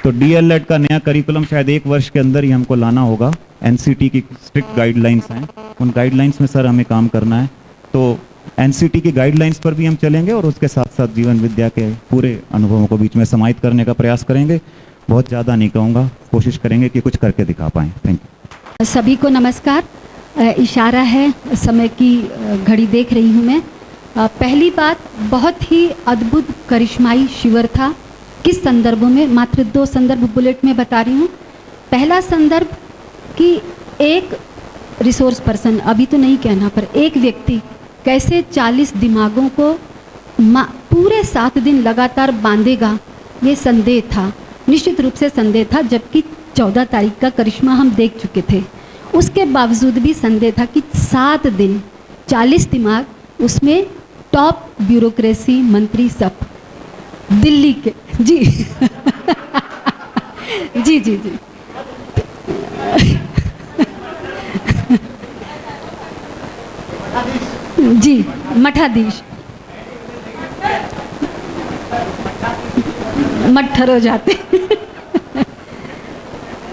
तो DLED का नया करिकुलम शायद 1 वर्ष के अंदर ही हमको लाना होगा। NCT की स्ट्रिक्ट गाइडलाइंस हैं, उन गाइडलाइंस में सर हमें काम करना है। तो NCT की गाइडलाइंस पर भी हम चलेंगे और उसके साथ साथ जीवन विद्या के पूरे अनुभवों को बीच में समाहित करने का प्रयास करेंगे। बहुत ज़्यादा नहीं कहूँगा, कोशिश करेंगे कि कुछ करके दिखा पाएँ। Thank you. सभी को नमस्कार। इशारा है, समय की घड़ी देख रही हूँ मैं। पहली बात, बहुत ही अद्भुत करिश्माई शिविर था। किस संदर्भों में? मात्र 2 संदर्भ बुलेट में बता रही हूँ। पहला संदर्भ कि एक रिसोर्स पर्सन, अभी तो नहीं कहना पर एक व्यक्ति कैसे 40 दिमागों को पूरे 7 दिन लगातार बांधेगा, ये संदेह था, निश्चित रूप से संदेह था। जबकि 14 तारीख का करिश्मा हम देख चुके थे, उसके बावजूद भी संदेह था कि 7 दिन 40 दिमाग, उसमें टॉप ब्यूरोक्रेसी मंत्री सब दिल्ली के। जी जी जी जी जी मठाधीश मट्ठर हो जाते।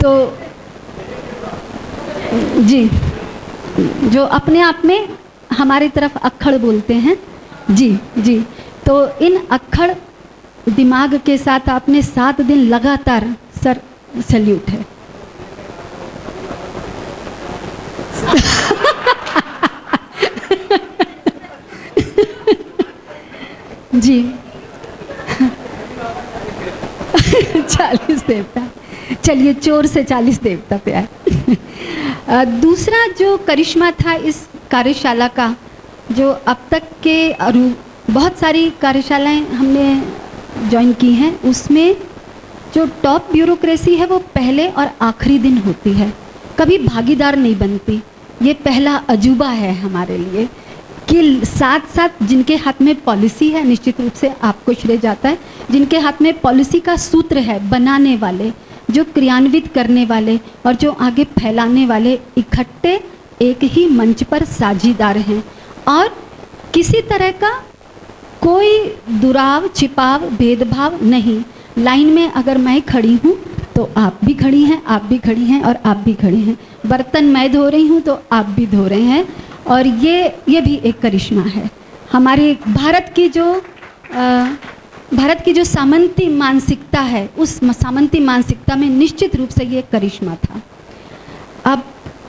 तो जी, जो अपने आप में हमारी तरफ अक्खड़ बोलते हैं। जी जी, तो इन अक्खड़ दिमाग के साथ आपने 7 दिन लगातार, सर सैल्यूट है। जी 40 देवता, चलिए चोर से 40 देवता पे आए। दूसरा जो करिश्मा था इस कार्यशाला का, जो अब तक के बहुत सारी कार्यशालाएं हमने ज्वाइन की हैं, उसमें जो टॉप ब्यूरोक्रेसी है वो पहले और आखिरी दिन होती है, कभी भागीदार नहीं बनती। ये पहला अजूबा है हमारे लिए कि साथ साथ जिनके हाथ में पॉलिसी है, निश्चित रूप से आपको श्रेय जाता है, जिनके हाथ में पॉलिसी का सूत्र है, बनाने वाले, जो क्रियान्वित करने वाले और जो आगे फैलाने वाले, इकट्ठे एक ही मंच पर साझीदार हैं। और किसी तरह का कोई दुराव, छिपाव, भेदभाव नहीं। लाइन में अगर मैं खड़ी हूँ तो आप भी खड़ी हैं, आप भी खड़ी हैं और आप भी खड़ी हैं। बर्तन मैं धो रही हूँ तो आप भी धो रहे हैं। और ये भी एक करिश्मा है हमारे भारत की जो सामंती मानसिकता है, उस सामंती मानसिकता में निश्चित रूप से ये करिश्मा था। अब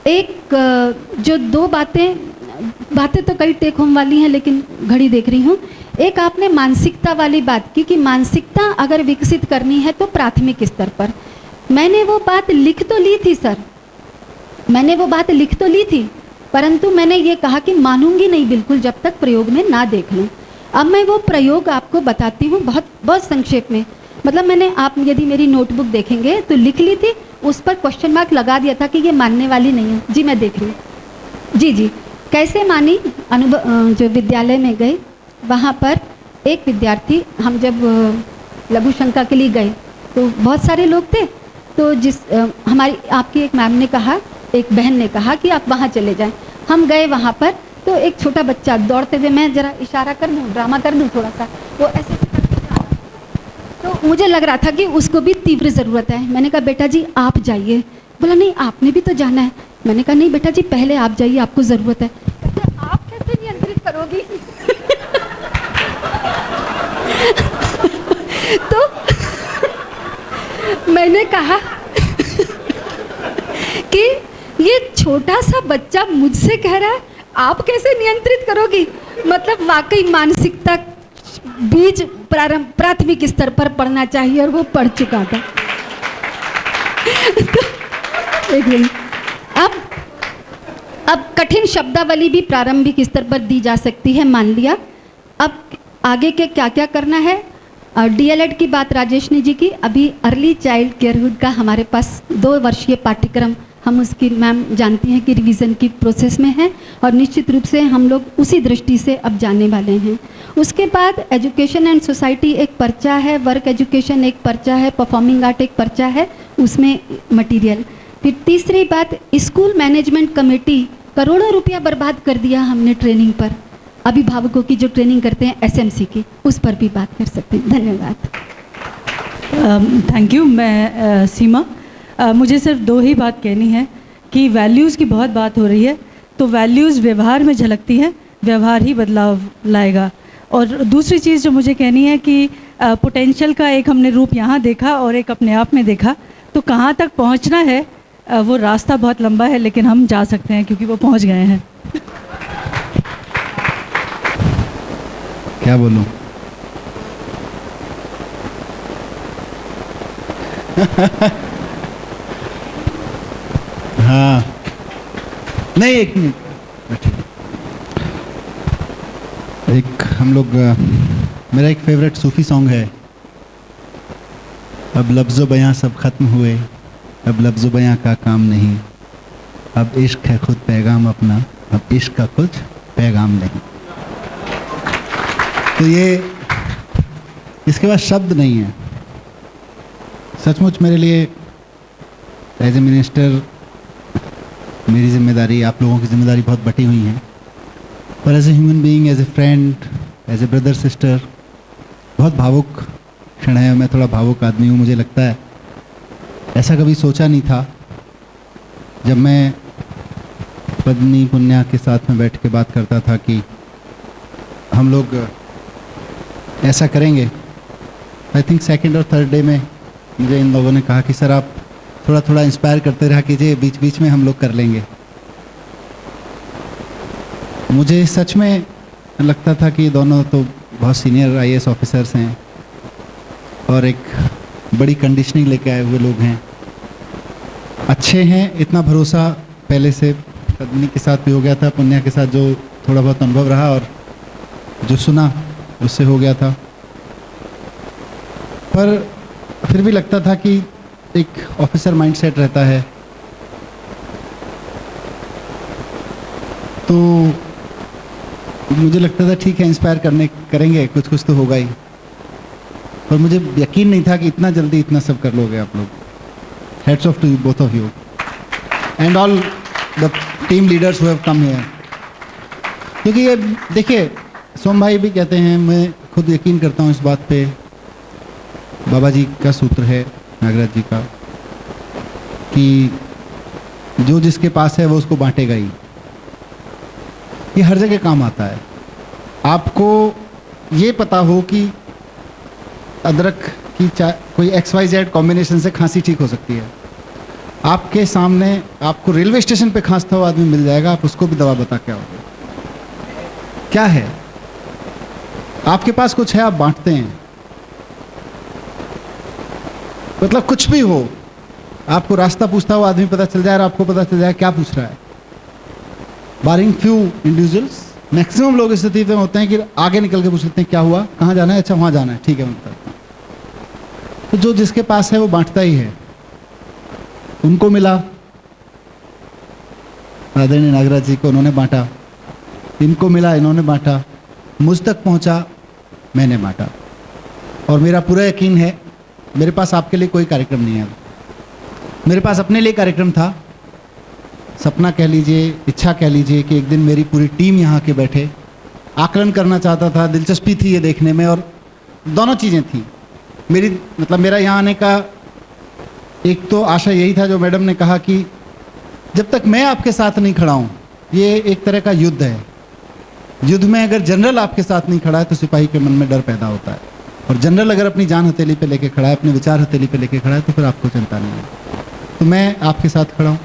एक जो 2 बातें तो कई टेक होम वाली हैं, लेकिन घड़ी देख रही हूँ। एक आपने मानसिकता वाली बात की कि मानसिकता अगर विकसित करनी है तो प्राथमिक स्तर पर। मैंने वो बात लिख तो ली थी सर, मैंने वो बात लिख तो ली थी, परंतु मैंने ये कहा कि मानूंगी नहीं बिल्कुल जब तक प्रयोग में ना देख लूँ। अब मैं वो प्रयोग आपको बताती हूँ बहुत संक्षेप में। मतलब मैंने, आप यदि मेरी नोटबुक देखेंगे तो लिख ली थी, उस पर क्वेश्चन मार्क लगा दिया था कि ये मानने वाली नहीं है। जी मैं देख रही हूँ। जी जी, कैसे मानी? जो विद्यालय में गए, वहाँ पर एक विद्यार्थी, हम जब लघु शंका के लिए गए तो बहुत सारे लोग थे, तो हमारी आपकी एक मैम ने कहा, एक बहन ने कहा कि आप वहाँ चले जाएं। हम गए वहाँ पर, तो एक छोटा बच्चा दौड़ते हुए, मैं जरा इशारा कर दूँ, ड्रामा कर दूँ थोड़ा सा, वो ऐसे तो मुझे लग रहा था कि उसको भी तीव्र ज़रूरत है। मैंने कहा बेटा जी आप जाइए। बोला नहीं आपने भी तो जाना है। मैंने कहा नहीं बेटा जी पहले आप जाइए, आपको ज़रूरत है। कहते आप कैसे नियंत्रित करोगी? तो मैंने कहा कि ये छोटा सा बच्चा मुझसे कह रहा है आप कैसे नियंत्रित करोगी? मतलब वाकई मानसिकता बीज प्राथमिक स्तर पर पढ़ना चाहिए, और वो पढ़ चुका था। तो एक मिनट, अब कठिन शब्दावली भी प्रारंभिक स्तर पर दी जा सकती है, मान लिया। अब आगे के क्या क्या करना है? DLED की बात राजेशनी जी की। अभी अर्ली चाइल्ड केयरहुड का हमारे पास 2 वर्षीय पाठ्यक्रम, हम उसकी मैम जानती हैं कि रिवीजन की प्रोसेस में है, और निश्चित रूप से हम लोग उसी दृष्टि से अब जाने वाले हैं। उसके बाद एजुकेशन एंड सोसाइटी एक पर्चा है, वर्क एजुकेशन एक पर्चा है, परफॉर्मिंग आर्ट एक पर्चा है, उसमें मटेरियल। फिर तीसरी बात, स्कूल मैनेजमेंट कमेटी, करोड़ों रुपया बर्बाद कर दिया हमने ट्रेनिंग पर। अभिभावकों की जो ट्रेनिंग करते हैं एसएमसी की, उस पर भी बात कर सकते हैं। धन्यवाद। Thank you. मैं सीमा, मुझे सिर्फ दो ही बात कहनी है कि वैल्यूज़ की बहुत बात हो रही है, तो वैल्यूज़ व्यवहार में झलकती है, व्यवहार ही बदलाव लाएगा। और दूसरी चीज़ जो मुझे कहनी है कि पोटेंशियल का एक हमने रूप यहाँ देखा और एक अपने आप में देखा, तो कहाँ तक पहुँचना है वो रास्ता बहुत लंबा है, लेकिन हम जा सकते हैं क्योंकि वो पहुँच गए हैं। क्या बोलूं? हाँ, नहीं, एक मिनट। एक हम लोग मेरा एक फेवरेट सूफी सॉन्ग है, अब लफ्ज़ो बयां सब खत्म हुए, अब लफ्ज़ो बयां का काम नहीं, अब इश्क है खुद पैगाम अपना, अब इश्क का कुछ पैगाम नहीं। तो ये इसके बाद शब्द नहीं है। सचमुच मेरे लिए एज ए मिनिस्टर मेरी जिम्मेदारी, आप लोगों की जिम्मेदारी बहुत बटी हुई है, पर as a human being, as a friend, as a brother sister, बहुत भावुक क्षण है। मैं थोड़ा भावुक आदमी हूँ, मुझे लगता है ऐसा कभी सोचा नहीं था। जब मैं पद्मिनी पुण्या के साथ में बैठ के बात करता था कि हम लोग ऐसा करेंगे, आई थिंक सेकंड और थर्ड डे में मुझे इन लोगों ने कहा कि सर आप थोड़ा थोड़ा इंस्पायर करते रहा कीजिए, बीच बीच में हम लोग कर लेंगे। मुझे सच में लगता था कि दोनों तो बहुत सीनियर आईएएस ऑफिसर्स हैं और एक बड़ी कंडीशनिंग लेके आए हुए लोग हैं, अच्छे हैं। इतना भरोसा पहले से पद्मिनी के साथ भी हो गया था, पुण्या के साथ जो थोड़ा बहुत अनुभव रहा और जो सुना उससे हो गया था, पर फिर भी लगता था कि एक ऑफिसर माइंडसेट रहता है, तो मुझे लगता था ठीक है इंस्पायर करेंगे, कुछ कुछ तो होगा ही। पर मुझे यकीन नहीं था कि इतना जल्दी इतना सब कर लोगे आप लोग। Hats off to both of you and all the team leaders who have come here. क्योंकि ये देखिए, सोम भाई भी कहते हैं, मैं खुद यकीन करता हूँ इस बात पे, बाबा जी का सूत्र है नागराज जी का कि जो जिसके पास है वो उसको बांटेगा ही। ये हर जगह काम आता है। आपको ये पता हो कि अदरक की कोई XYZ कॉम्बिनेशन से खांसी ठीक हो सकती है, आपके सामने आपको रेलवे स्टेशन पे खांसता हुआ आदमी मिल जाएगा, आप उसको भी दवा बता के आओगे। क्या है आपके पास, कुछ है आप बांटते हैं। मतलब कुछ भी हो, आपको रास्ता पूछता हुआ आदमी पता चल जाए और आपको पता चल जाए क्या पूछ रहा है। बारिंग फ्यू इंडिविजुअल्स, मैक्सिमम लोग इस स्थिति में होते हैं कि आगे निकल के पूछ लेते हैं क्या हुआ, कहाँ जाना है, अच्छा वहाँ जाना है, ठीक है मैं बताता हूँ। तो जो जिसके पास है वो बांटता ही है। उनको मिला, आदरणीय नागराज जी को उन्होंने बांटा, इनको मिला इन्होंने बांटा, मुझ तक पहुँचा मैंने बांटा। और मेरा पूरा यकीन है, मेरे पास आपके लिए कोई कार्यक्रम नहीं है, मेरे पास अपने लिए कार्यक्रम था। सपना कह लीजिए, इच्छा कह लीजिए कि एक दिन मेरी पूरी टीम यहाँ के बैठे, आकलन करना चाहता था, दिलचस्पी थी ये देखने में, और दोनों चीज़ें थी मेरी। मतलब मेरा यहाँ आने का एक तो आशा यही था जो मैडम ने कहा कि जब तक मैं आपके साथ नहीं खड़ा हूँ, ये एक तरह का युद्ध है। युद्ध में अगर जनरल आपके साथ नहीं खड़ा है तो सिपाही के मन में डर पैदा होता है, और जनरल अगर अपनी जान हथेली पे लेके खड़ा है, अपने विचार हथेली पे लेके खड़ा है, तो फिर आपको चिंता नहीं है। तो मैं आपके साथ खड़ा हूँ,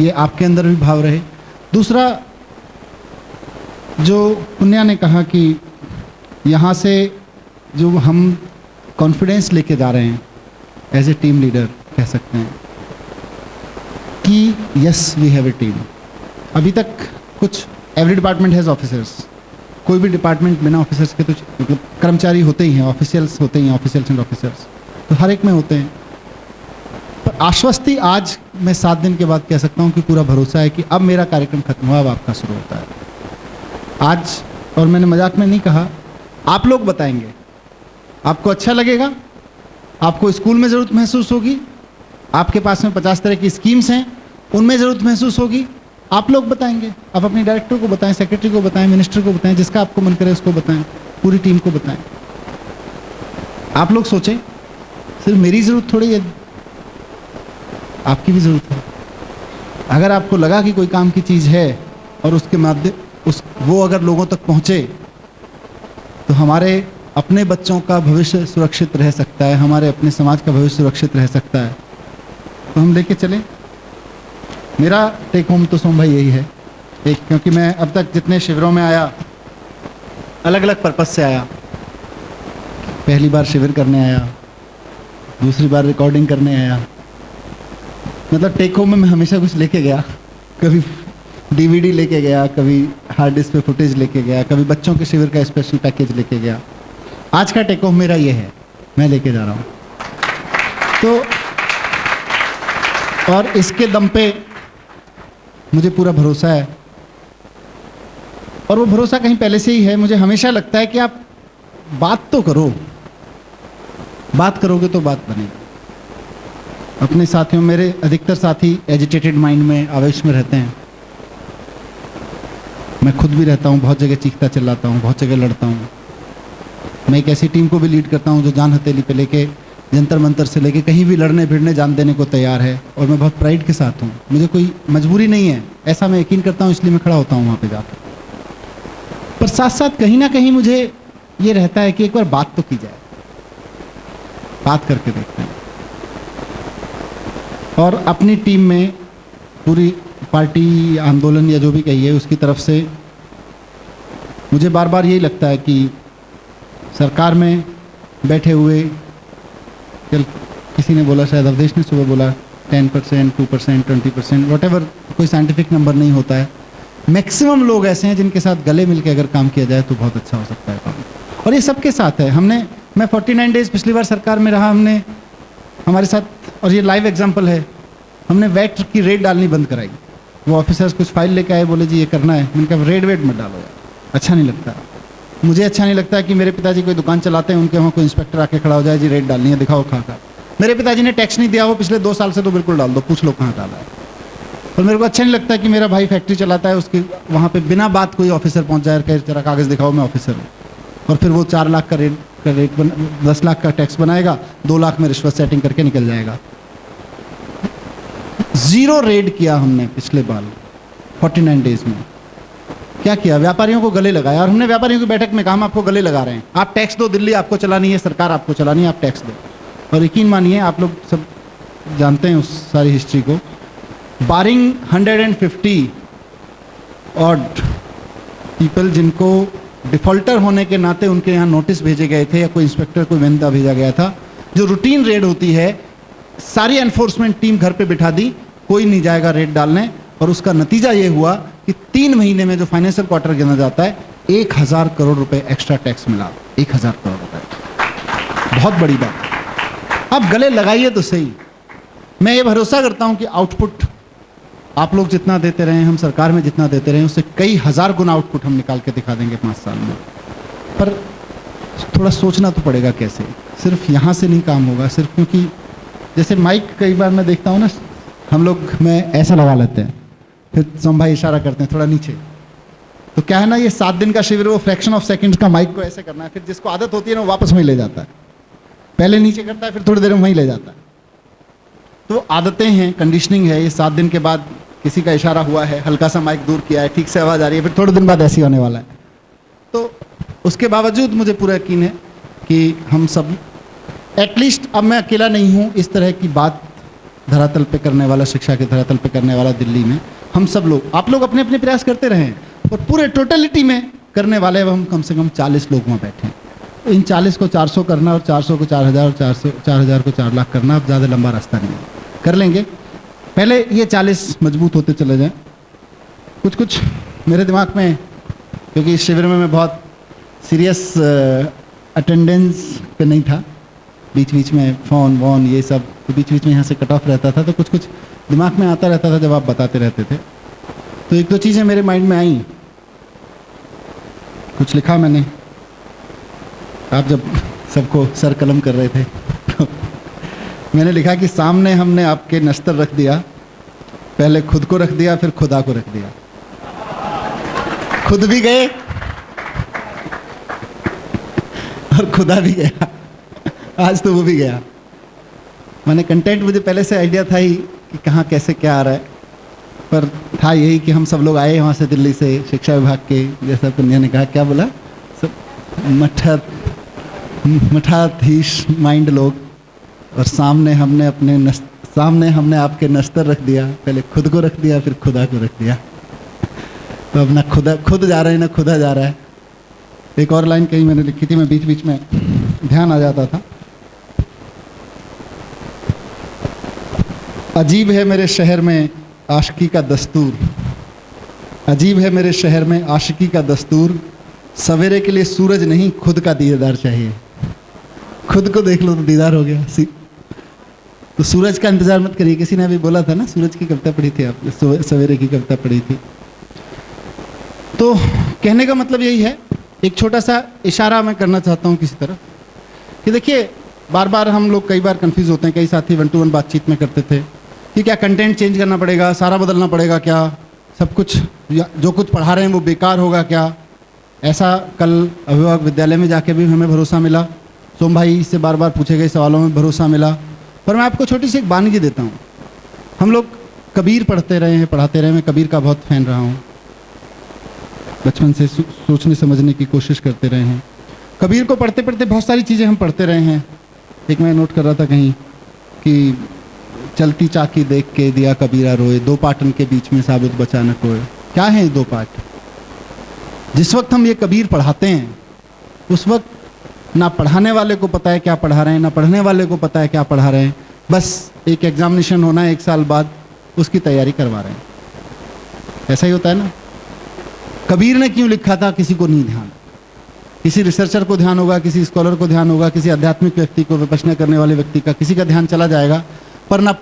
ये आपके अंदर भी भाव रहे। दूसरा, जो पुण्या ने कहा कि यहाँ से जो हम कॉन्फिडेंस लेके जा रहे हैं एज ए टीम लीडर, कह सकते हैं कि yes we have a team. अभी तक कुछ एवरी डिपार्टमेंट हैज़ ऑफिसर्स, कोई भी डिपार्टमेंट बिना ऑफिसर्स के तो मतलब कर्मचारी होते ही हैं, ऑफिशियल्स होते ही हैं, ऑफिशियल्स एंड ऑफिसर्स तो हर एक में होते हैं। पर आश्वस्ति आज मैं 7 दिन के बाद कह सकता हूँ कि पूरा भरोसा है कि अब मेरा कार्यक्रम खत्म हुआ, अब आपका शुरू होता है आज। और मैंने मजाक में नहीं कहा, आप लोग बताएंगे, आपको अच्छा लगेगा, आपको स्कूल में ज़रूरत महसूस होगी, आपके पास में 50 तरह की स्कीम्स हैं, उनमें ज़रूरत महसूस होगी, आप लोग बताएंगे, आप अपने डायरेक्टर को बताएं, सेक्रेटरी को बताएं, मिनिस्टर को बताएं, जिसका आपको मन करे उसको बताएं, पूरी टीम को बताएं। आप लोग सोचें, सिर्फ मेरी ज़रूरत थोड़ी है, आपकी भी ज़रूरत है। अगर आपको लगा कि कोई काम की चीज़ है और उसके माध्यम वो अगर लोगों तक पहुँचे तो हमारे अपने बच्चों का भविष्य सुरक्षित रह सकता है, हमारे अपने समाज का भविष्य सुरक्षित रह सकता है, तो हम लेके चलें। मेरा टेक होम तो सोम भाई यही है एक, क्योंकि मैं अब तक जितने शिविरों में आया अलग अलग पर्पस से आया। पहली बार शिविर करने आया, दूसरी बार रिकॉर्डिंग करने आया, मतलब टेक होम में मैं हमेशा कुछ लेके गया, कभी डीवीडी लेके गया, कभी हार्ड डिस्क पे फुटेज लेके गया, कभी बच्चों के शिविर का स्पेशल पैकेज लेके गया। आज का टेक होम मेरा ये है, मैं लेके जा रहा हूँ। तो और इसके दम पे मुझे पूरा भरोसा है, और वो भरोसा कहीं पहले से ही है। मुझे हमेशा लगता है कि आप बात तो करो, बात करोगे तो बात बनेगी। अपने साथियों, मेरे अधिकतर साथी एजिटेटेड माइंड में, आवेश में रहते हैं। मैं खुद भी रहता हूँ, बहुत जगह चीखता चिल्लाता हूँ, बहुत जगह लड़ता हूँ। मैं एक ऐसी टीम को भी लीड करता हूँ जो जान हथेली पे लेके, जंतर मंतर से लेके कहीं भी लड़ने भिड़ने जान देने को तैयार है, और मैं बहुत प्राइड के साथ हूँ। मुझे कोई मजबूरी नहीं है, ऐसा मैं यकीन करता हूँ, इसलिए मैं खड़ा होता हूँ वहाँ पे जाकर। पर साथ साथ कहीं ना कहीं मुझे ये रहता है कि एक बार बात तो की जाए, बात करके देखते हैं। और अपनी टीम में पूरी पार्टी, आंदोलन या जो भी कहिए, उसकी तरफ से मुझे बार बार यही लगता है कि सरकार में बैठे हुए, कल किसी ने बोला, शायद अवधेश ने सुबह बोला 10%, 2%, 20%, वॉटेवर, कोई साइंटिफिक नंबर नहीं होता है। मैक्सिमम लोग ऐसे हैं जिनके साथ गले मिलकर अगर काम किया जाए तो बहुत अच्छा हो सकता है काम, और ये सबके साथ है। मैं 49 डेज पिछली बार सरकार में रहा, हमने हमारे साथ, और ये लाइव एग्जांपल है, हमने वैट की रेट डालनी बंद कराई। वो ऑफिसर्स कुछ फाइल लेके आए, बोले जी ये करना है। मैंने कहा रेट वेट मत डालो यार, अच्छा नहीं लगता। मुझे अच्छा नहीं लगता कि मेरे पिताजी कोई दुकान चलाते हैं, उनके वहाँ कोई इंस्पेक्टर आके खड़ा हो जाए, जी रेट डालनी है, दिखाओ खा खा। मेरे पिताजी ने टैक्स नहीं दिया, वो पिछले 2 साल से, तो बिल्कुल डाल दो, पूछ लो कहाँ डाला है। और मेरे को अच्छा नहीं लगता कि मेरा भाई फैक्ट्री चलाता है, उसके वहाँ पे बिना बात कोई ऑफिसर पहुँच जाए, कहे जरा कागज़ दिखाओ मैं ऑफिसर हूँ, और फिर वो 4 लाख का रेट 10 लाख का टैक्स बनाएगा, 2 लाख में रिश्वत सेटिंग करके निकल जाएगा। 0 रेड किया हमने पिछले बार 49 डेज में। क्या किया? व्यापारियों को गले लगाया, और हमने व्यापारियों की बैठक में कहा हम आपको गले लगा रहे हैं, आप टैक्स दो, दिल्ली आपको चलानी है, सरकार आपको चलानी है, आप टैक्स दो। और यकीन मानिए, आप लोग सब जानते हैं उस सारी हिस्ट्री को, बारिंग 150 ऑड पीपल जिनको डिफॉल्टर होने के नाते उनके यहाँ नोटिस भेजे गए थे, या कोई इंस्पेक्टर, कोई बंदा भेजा गया था, जो रूटीन रेड होती है, सारी एनफोर्समेंट टीम घर पे बिठा दी, कोई नहीं जाएगा रेड डालने। और उसका नतीजा ये हुआ कि 3 महीने में जो फाइनेंशियल क्वार्टर गिना जाता है, 1000 करोड़ रुपए एक्स्ट्रा टैक्स मिला। 1000 करोड़ रुपए, बहुत बड़ी बात। अब गले लगाइए तो सही। मैं ये भरोसा करता हूं कि आउटपुट आप लोग जितना देते रहे, हम सरकार में जितना देते रहे, उससे कई हजार गुना आउटपुट हम निकाल के दिखा देंगे 5 साल में। पर थोड़ा सोचना तो पड़ेगा कैसे, सिर्फ यहाँ से नहीं काम होगा, सिर्फ क्योंकि जैसे माइक कई बार मैं देखता हूँ ना, हम लोग मैं ऐसा लगा लेते हैं, फिर सोम भाई इशारा करते हैं थोड़ा नीचे, तो क्या है ना, ये 7 दिन का शिविर, वो फ्रैक्शन ऑफ सेकंड्स का माइक को ऐसे करना है, फिर जिसको आदत होती है ना वो वापस वहीं ले जाता है, पहले नीचे करता है, फिर थोड़ी देर में वहीं ले जाता है। तो आदतें हैं, कंडीशनिंग है। ये 7 दिन के बाद किसी का इशारा हुआ है, हल्का सा माइक दूर किया है, ठीक से आवाज़ आ रही है, फिर थोड़े दिन बाद ऐसी होने वाला है। तो उसके बावजूद मुझे पूरा यकीन है कि हम सब, एटलीस्ट अब मैं अकेला नहीं हूँ इस तरह की बात धरातल पे करने वाला, शिक्षा के धरातल पे करने वाला दिल्ली में। हम सब लोग, आप लोग अपने अपने प्रयास करते रहे, और पूरे टोटलिटी में करने वाले हम कम से कम 40 लोग वहाँ बैठे हैं। इन 40 को 400 करना, और 400 को 4000, और 4000 को 4 लाख करना, अब ज़्यादा लंबा रास्ता नहीं है, कर लेंगे। पहले ये 40 मजबूत होते चले जाएं। कुछ कुछ मेरे दिमाग में, क्योंकि इस शिविर में मैं बहुत सीरियस अटेंडेंस पे नहीं था, बीच बीच में फ़ोन वोन ये सब, तो बीच बीच में यहाँ से कट ऑफ रहता था, तो कुछ कुछ दिमाग में आता रहता था जब आप बताते रहते थे। तो 1-2 चीज़ें मेरे माइंड में आई, कुछ लिखा मैंने, आप जब सबको सर कलम कर रहे थे तो मैंने लिखा कि सामने हमने आपके नश्तर रख दिया, पहले खुद को रख दिया, फिर खुदा को रख दिया। खुद भी गए और खुदा भी गया। आज तो वो भी गया। मैंने कंटेंट, मुझे पहले से आइडिया था ही कि कहाँ कैसे क्या आ रहा है, पर था यही कि हम सब लोग आए वहाँ से दिल्ली से, शिक्षा विभाग के, जैसा पुण्या ने कहा, क्या बोला, सब मठाधीश माइंड लोग, और सामने हमने आपके नस्तर रख दिया। पहले खुद को रख दिया, फिर खुदा को रख दिया। तो अब ना खुद जा रहे हैं ना खुदा जा रहा है। एक और लाइन कहीं मैंने लिखी थी, मैं बीच बीच में ध्यान आ जाता था। अजीब है मेरे शहर में आशिकी का दस्तूर, अजीब है मेरे शहर में आशिकी का दस्तूर, सवेरे के लिए सूरज नहीं खुद का दीदार चाहिए। खुद को देख लो तो दीदार हो गया। तो सूरज का इंतजार मत करिए। किसी ने अभी बोला था ना, सूरज की कविता पढ़ी थी आपने, सवेरे की कविता पढ़ी थी। तो कहने का मतलब यही है, एक छोटा सा इशारा मैं करना चाहता हूँ किसी तरह, कि देखिए बार बार हम लोग कई बार कंफ्यूज होते हैं। कई साथी 1-to-1 बातचीत में करते थे कि क्या कंटेंट चेंज करना पड़ेगा, सारा बदलना पड़ेगा क्या, सब कुछ जो कुछ पढ़ा रहे हैं वो बेकार होगा क्या। ऐसा कल अभिभावक विद्यालय में जाके भी हमें भरोसा मिला, सोम भाई से बार बार पूछे गए सवालों में भरोसा मिला। पर मैं आपको छोटी सी एक वानगी देता हूँ। हम लोग कबीर पढ़ते रहे हैं, पढ़ाते रहे हैं। मैं कबीर का बहुत फैन रहा हूँ, बचपन से सोचने समझने की कोशिश करते रहे हैं। कबीर को पढ़ते पढ़ते बहुत सारी चीज़ें हम पढ़ते रहे हैं। एक मैं नोट कर रहा था कहीं कि चलती चाकी देख के दिया कबीरा रोए, दो पाटन के बीच में साबुत बचा न कोई। क्या है ये दो पाट? जिस वक्त हम ये कबीर पढ़ाते हैं उस वक्त ना पढ़ाने वाले को पता है क्या पढ़ा रहे हैं, ना पढ़ने वाले को पता है क्या पढ़ा रहे हैं। बस एक एग्जामिनेशन होना है 1 साल बाद, उसकी तैयारी करवा रहे हैं। ऐसा ही होता है ना। कबीर ने क्यों लिखा था किसी को नहीं ध्यान। किसी रिसर्चर को ध्यान होगा, किसी स्कॉलर को ध्यान होगा, किसी आध्यात्मिक व्यक्ति को, विपश्यना करने वाले व्यक्ति का, किसी का ध्यान चला जाएगा, पर ना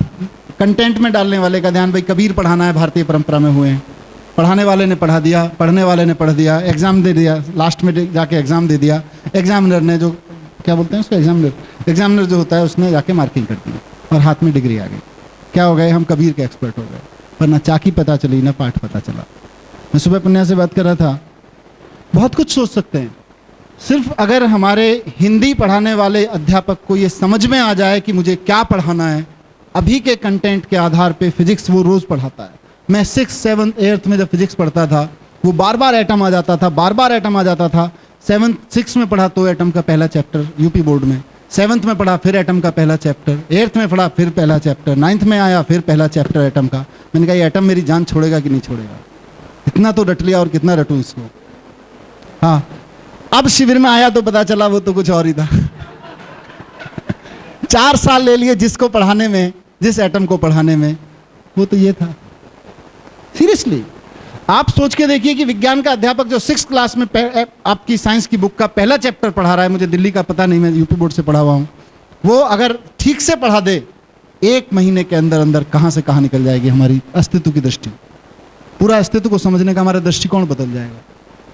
कंटेंट में डालने वाले का ध्यान। भाई कबीर पढ़ाना है, भारतीय परंपरा में हुए हैं, पढ़ाने वाले ने पढ़ा दिया, पढ़ने वाले ने पढ़ दिया, एग्जाम दे दिया, लास्ट में जाके एग्जाम दे दिया। एग्जामिनर ने जो क्या बोलते हैं उसको, एग्जामिनर जो होता है उसने जाके मार्किंग कर दी और हाथ में डिग्री आ गई। क्या हो गए, हम कबीर के एक्सपर्ट हो गए। पर ना चाकी पता चली, ना पाठ पता चला। मैं सुबह पुण्या से बात कर रहा था, बहुत कुछ सोच सकते हैं। सिर्फ अगर हमारे हिंदी पढ़ाने वाले अध्यापक को ये समझ में आ जाए कि मुझे क्या पढ़ाना है, अभी के कंटेंट के आधार पे फिजिक्स वो रोज़ पढ़ाता है। मैं 6th, 7th, 8th में जब फिजिक्स पढ़ता था, वो बार बार एटम आ जाता था, बार बार एटम आ जाता था। 7th, 6th में पढ़ा तो एटम का पहला चैप्टर यूपी बोर्ड में, 7th में पढ़ा फिर एटम का पहला चैप्टर, 8th में पढ़ा फिर पहला चैप्टर, 9th में आया फिर पहला चैप्टर एटम का। मैंने कहा ये एटम मेरी जान छोड़ेगा कि नहीं छोड़ेगा। इतना तो रट लिया, और कितना रटूं इसको। हाँ, अब शिविर में आया तो पता चला वो तो कुछ और ही था। 4 साल ले लिए जिसको पढ़ाने में, जिस एटम को पढ़ाने में, वो तो ये था। सीरियसली आप सोच के देखिए कि विज्ञान का अध्यापक जो 6th क्लास में आपकी साइंस की बुक का पहला चैप्टर पढ़ा रहा है, मुझे दिल्ली का पता नहीं, मैं यूपी बोर्ड से पढ़ा हुआ हूँ, वो अगर ठीक से पढ़ा दे, 1 महीने के अंदर अंदर कहाँ से कहाँ निकल जाएगी हमारी अस्तित्व की दृष्टि। पूरा अस्तित्व को समझने का हमारा दृष्टिकोण बदल जाएगा।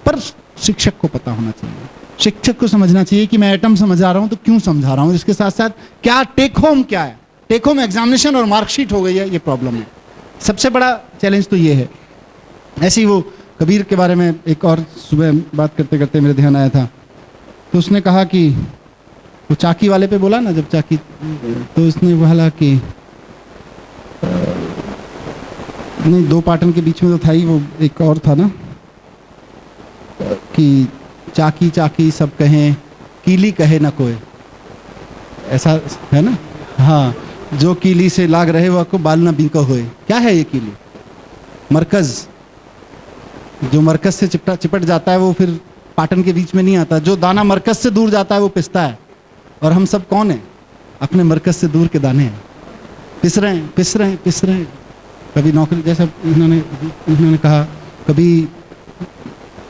पर शिक्षक को पता होना चाहिए, शिक्षक को समझना चाहिए कि मैं एटम समझा रहा हूँ तो क्यों समझा रहा हूँ, इसके साथ साथ क्या टेक होम क्या है। टेक होम एग्जामिनेशन और मार्कशीट हो गई है, ये प्रॉब्लम है। सबसे बड़ा चैलेंज तो ये है। ऐसे ही वो कबीर के बारे में एक और सुबह बात करते करते मेरे ध्यान आया था, तो उसने कहा कि वो चाकी वाले पे बोला ना, जब चाकी, तो उसने बोला कि नहीं, 2 पाटन के बीच में तो था ही, वो एक और था ना कि चाकी चाकी सब कहें, कीली कहे ना कोई, ऐसा है ना। हाँ, जो कीली से लाग रहे वो को बाल ना बीका होए। क्या है ये कीली? मरकज। जो मरकज से चिपट जाता है वो फिर पाटन के बीच में नहीं आता। जो दाना मरकज से दूर जाता है वो पिसता है। और हम सब कौन है? अपने मरकज से दूर के दाने हैं, पिस रहे हैं, पिस रहे हैं, पिस रहे हैं। कभी नौकरी, जैसा इन्होंने कहा, कभी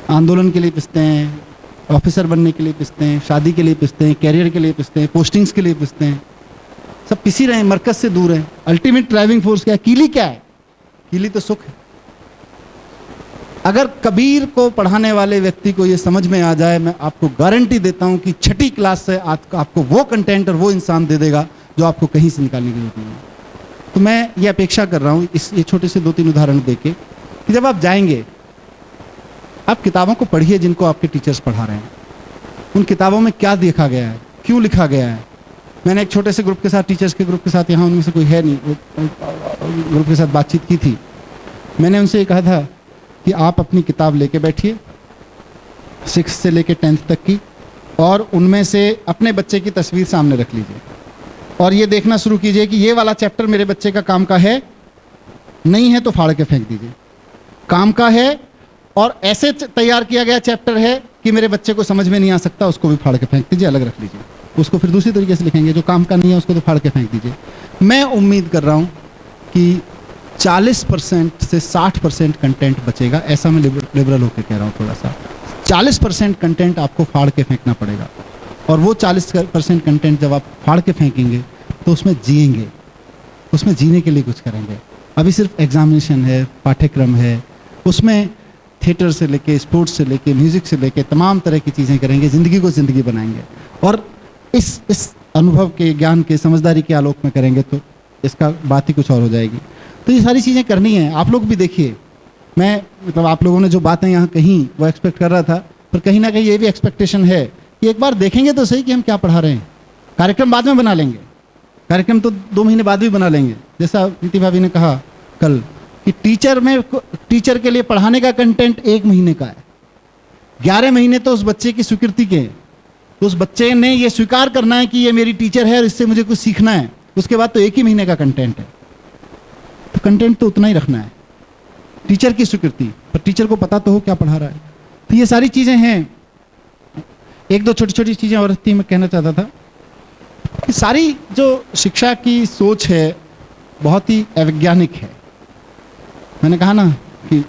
आंदोलन के लिए पिसते हैं, ऑफिसर बनने के लिए पिसते हैं, शादी के लिए पिसते हैं, कैरियर के लिए पिसते हैं, पोस्टिंग्स के लिए पिसते हैं। सब पिसी रहे हैं, मरकज से दूर है। अल्टीमेट ड्राइविंग फोर्स क्या है? कीली क्या है? कीली तो सुख है। अगर कबीर को पढ़ाने वाले व्यक्ति को ये समझ में आ जाए, मैं आपको गारंटी देता हूं कि 6ठी क्लास से आपको वो कंटेंट और वो इंसान दे देगा जो आपको कहीं से निकालने की जरूरत नहीं है। तो मैं ये अपेक्षा कर रहा हूँ ये छोटे से 2-3 उदाहरण देके कि जब आप जाएंगे, आप किताबों को पढ़िए जिनको आपके टीचर्स पढ़ा रहे हैं। उन किताबों में क्या देखा गया है, क्यों लिखा गया है। मैंने एक छोटे से ग्रुप के साथ, टीचर्स के ग्रुप के साथ, यहाँ उनमें से कोई है नहीं, ग्रुप के साथ बातचीत की थी। मैंने उनसे ये कहा था कि आप अपनी किताब लेके बैठिए 6 से लेके 10th तक की, और उनमें से अपने बच्चे की तस्वीर सामने रख लीजिए और ये देखना शुरू कीजिए कि ये वाला चैप्टर मेरे बच्चे का काम का है, नहीं है तो फाड़ के फेंक दीजिए। काम का है और ऐसे तैयार किया गया चैप्टर है कि मेरे बच्चे को समझ में नहीं आ सकता, उसको भी फाड़ के फेंक दीजिए, अलग रख लीजिए। उसको फिर दूसरी तरीके से लिखेंगे, जो काम का नहीं है उसको तो फाड़ के फेंक दीजिए। मैं उम्मीद कर रहा हूँ कि 40% से 60% कंटेंट बचेगा। ऐसा मैं लिबरल होकर कह रहा हूँ थोड़ा सा। 40% कंटेंट आपको फाड़ के फेंकना पड़ेगा, और वो 40% कंटेंट जब आप फाड़ के फेंकेंगे तो उसमें जिएंगे, उसमें जीने के लिए कुछ करेंगे। अभी सिर्फ एग्जामिनेशन है, पाठ्यक्रम है, उसमें थिएटर से लेके, स्पोर्ट्स से लेके, म्यूज़िक से लेके तमाम तरह की चीज़ें करेंगे, ज़िंदगी को ज़िंदगी बनाएंगे। और इस अनुभव के, ज्ञान के, समझदारी के आलोक में करेंगे तो इसका बात ही कुछ और हो जाएगी। तो ये सारी चीज़ें करनी है। आप लोग भी देखिए, मैं मतलब आप लोगों ने जो बातें यहाँ कहीं वो एक्सपेक्ट कर रहा था, पर कहीं ना कहीं ये भी एक्सपेक्टेशन है कि एक बार देखेंगे तो सही कि हम क्या पढ़ा रहे हैं। कार्यक्रम बाद में बना लेंगे, कार्यक्रम तो 2 महीने बाद भी बना लेंगे। जैसा नीति भाभी ने कहा कल कि टीचर के लिए पढ़ाने का कंटेंट 1 महीने का है, 11 महीने तो उस बच्चे की स्वीकृति के हैं। तो उस बच्चे ने ये स्वीकार करना है कि ये मेरी टीचर है और इससे मुझे कुछ सीखना है। उसके बाद तो 1 ही महीने का कंटेंट है, तो कंटेंट तो उतना ही रखना है, टीचर की स्वीकृति, पर टीचर को पता तो हो क्या पढ़ा रहा है। तो ये सारी चीज़ें हैं। 1-2 छोटी छोटी चीज़ें और थी मैं कहना चाहता था कि सारी जो शिक्षा की सोच है बहुत ही अवैज्ञानिक है। मैंने कहा ना कि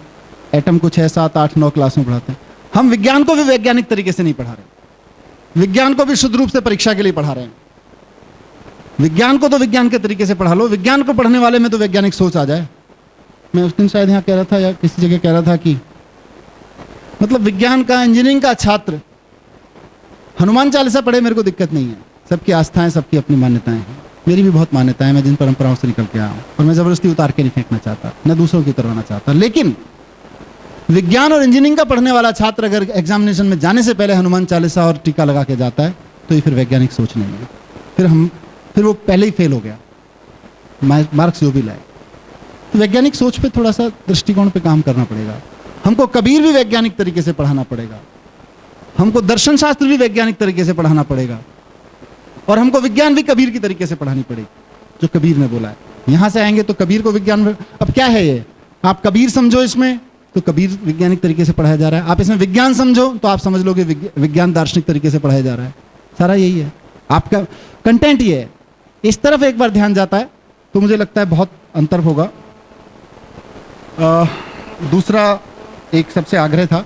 एटम को 6, 7, 8, 9 क्लास में पढ़ाते हैं। हम विज्ञान को भी वैज्ञानिक तरीके से नहीं पढ़ा रहे, विज्ञान को भी शुद्ध रूप से परीक्षा के लिए पढ़ा रहे हैं। विज्ञान को तो विज्ञान के तरीके से पढ़ा लो, विज्ञान को पढ़ने वाले में तो वैज्ञानिक सोच आ जाए। मैं उस दिन शायद यहाँ कह रहा था या किसी जगह कह रहा था कि मतलब विज्ञान का, इंजीनियरिंग का छात्र हनुमान चालीसा पढ़े, मेरे को दिक्कत नहीं है। सबकी आस्थाएं, सबकी अपनी मान्यताएं हैं, मेरी भी बहुत मान्यताएं, मैं जिन परंपराओं से निकल के आया हूँ, और मैं ज़बरदस्ती उतार के नहीं फेंकना चाहता, न दूसरों की उतरवाना चाहता। लेकिन विज्ञान और इंजीनियरिंग का पढ़ने वाला छात्र अगर एग्जामिनेशन में जाने से पहले हनुमान चालीसा और टीका लगा के जाता है तो ये फिर वैज्ञानिक सोच नहीं है, फिर वो पहले ही फेल हो गया, मार्क्स जो भी लाए। तो वैज्ञानिक सोच पे थोड़ा सा दृष्टिकोण पे काम करना पड़ेगा। हमको कबीर भी वैज्ञानिक तरीके से पढ़ाना पड़ेगा, हमको दर्शन शास्त्र भी वैज्ञानिक तरीके से पढ़ाना पड़ेगा, और हमको विज्ञान भी कबीर की तरीके से पढ़ानी पड़ेगी, जो कबीर ने बोला है। यहाँ से आएंगे तो कबीर को विज्ञान, अब क्या है ये, आप कबीर समझो इसमें तो कबीर वैज्ञानिक तरीके से पढ़ाया जा रहा है, आप इसमें विज्ञान समझो तो आप समझ लोगे विज्ञान दार्शनिक तरीके से पढ़ाया जा रहा है। सारा यही है, आपका कंटेंट ये है। इस तरफ एक बार ध्यान जाता है तो मुझे लगता है बहुत अंतर होगा। दूसरा एक सबसे आग्रह था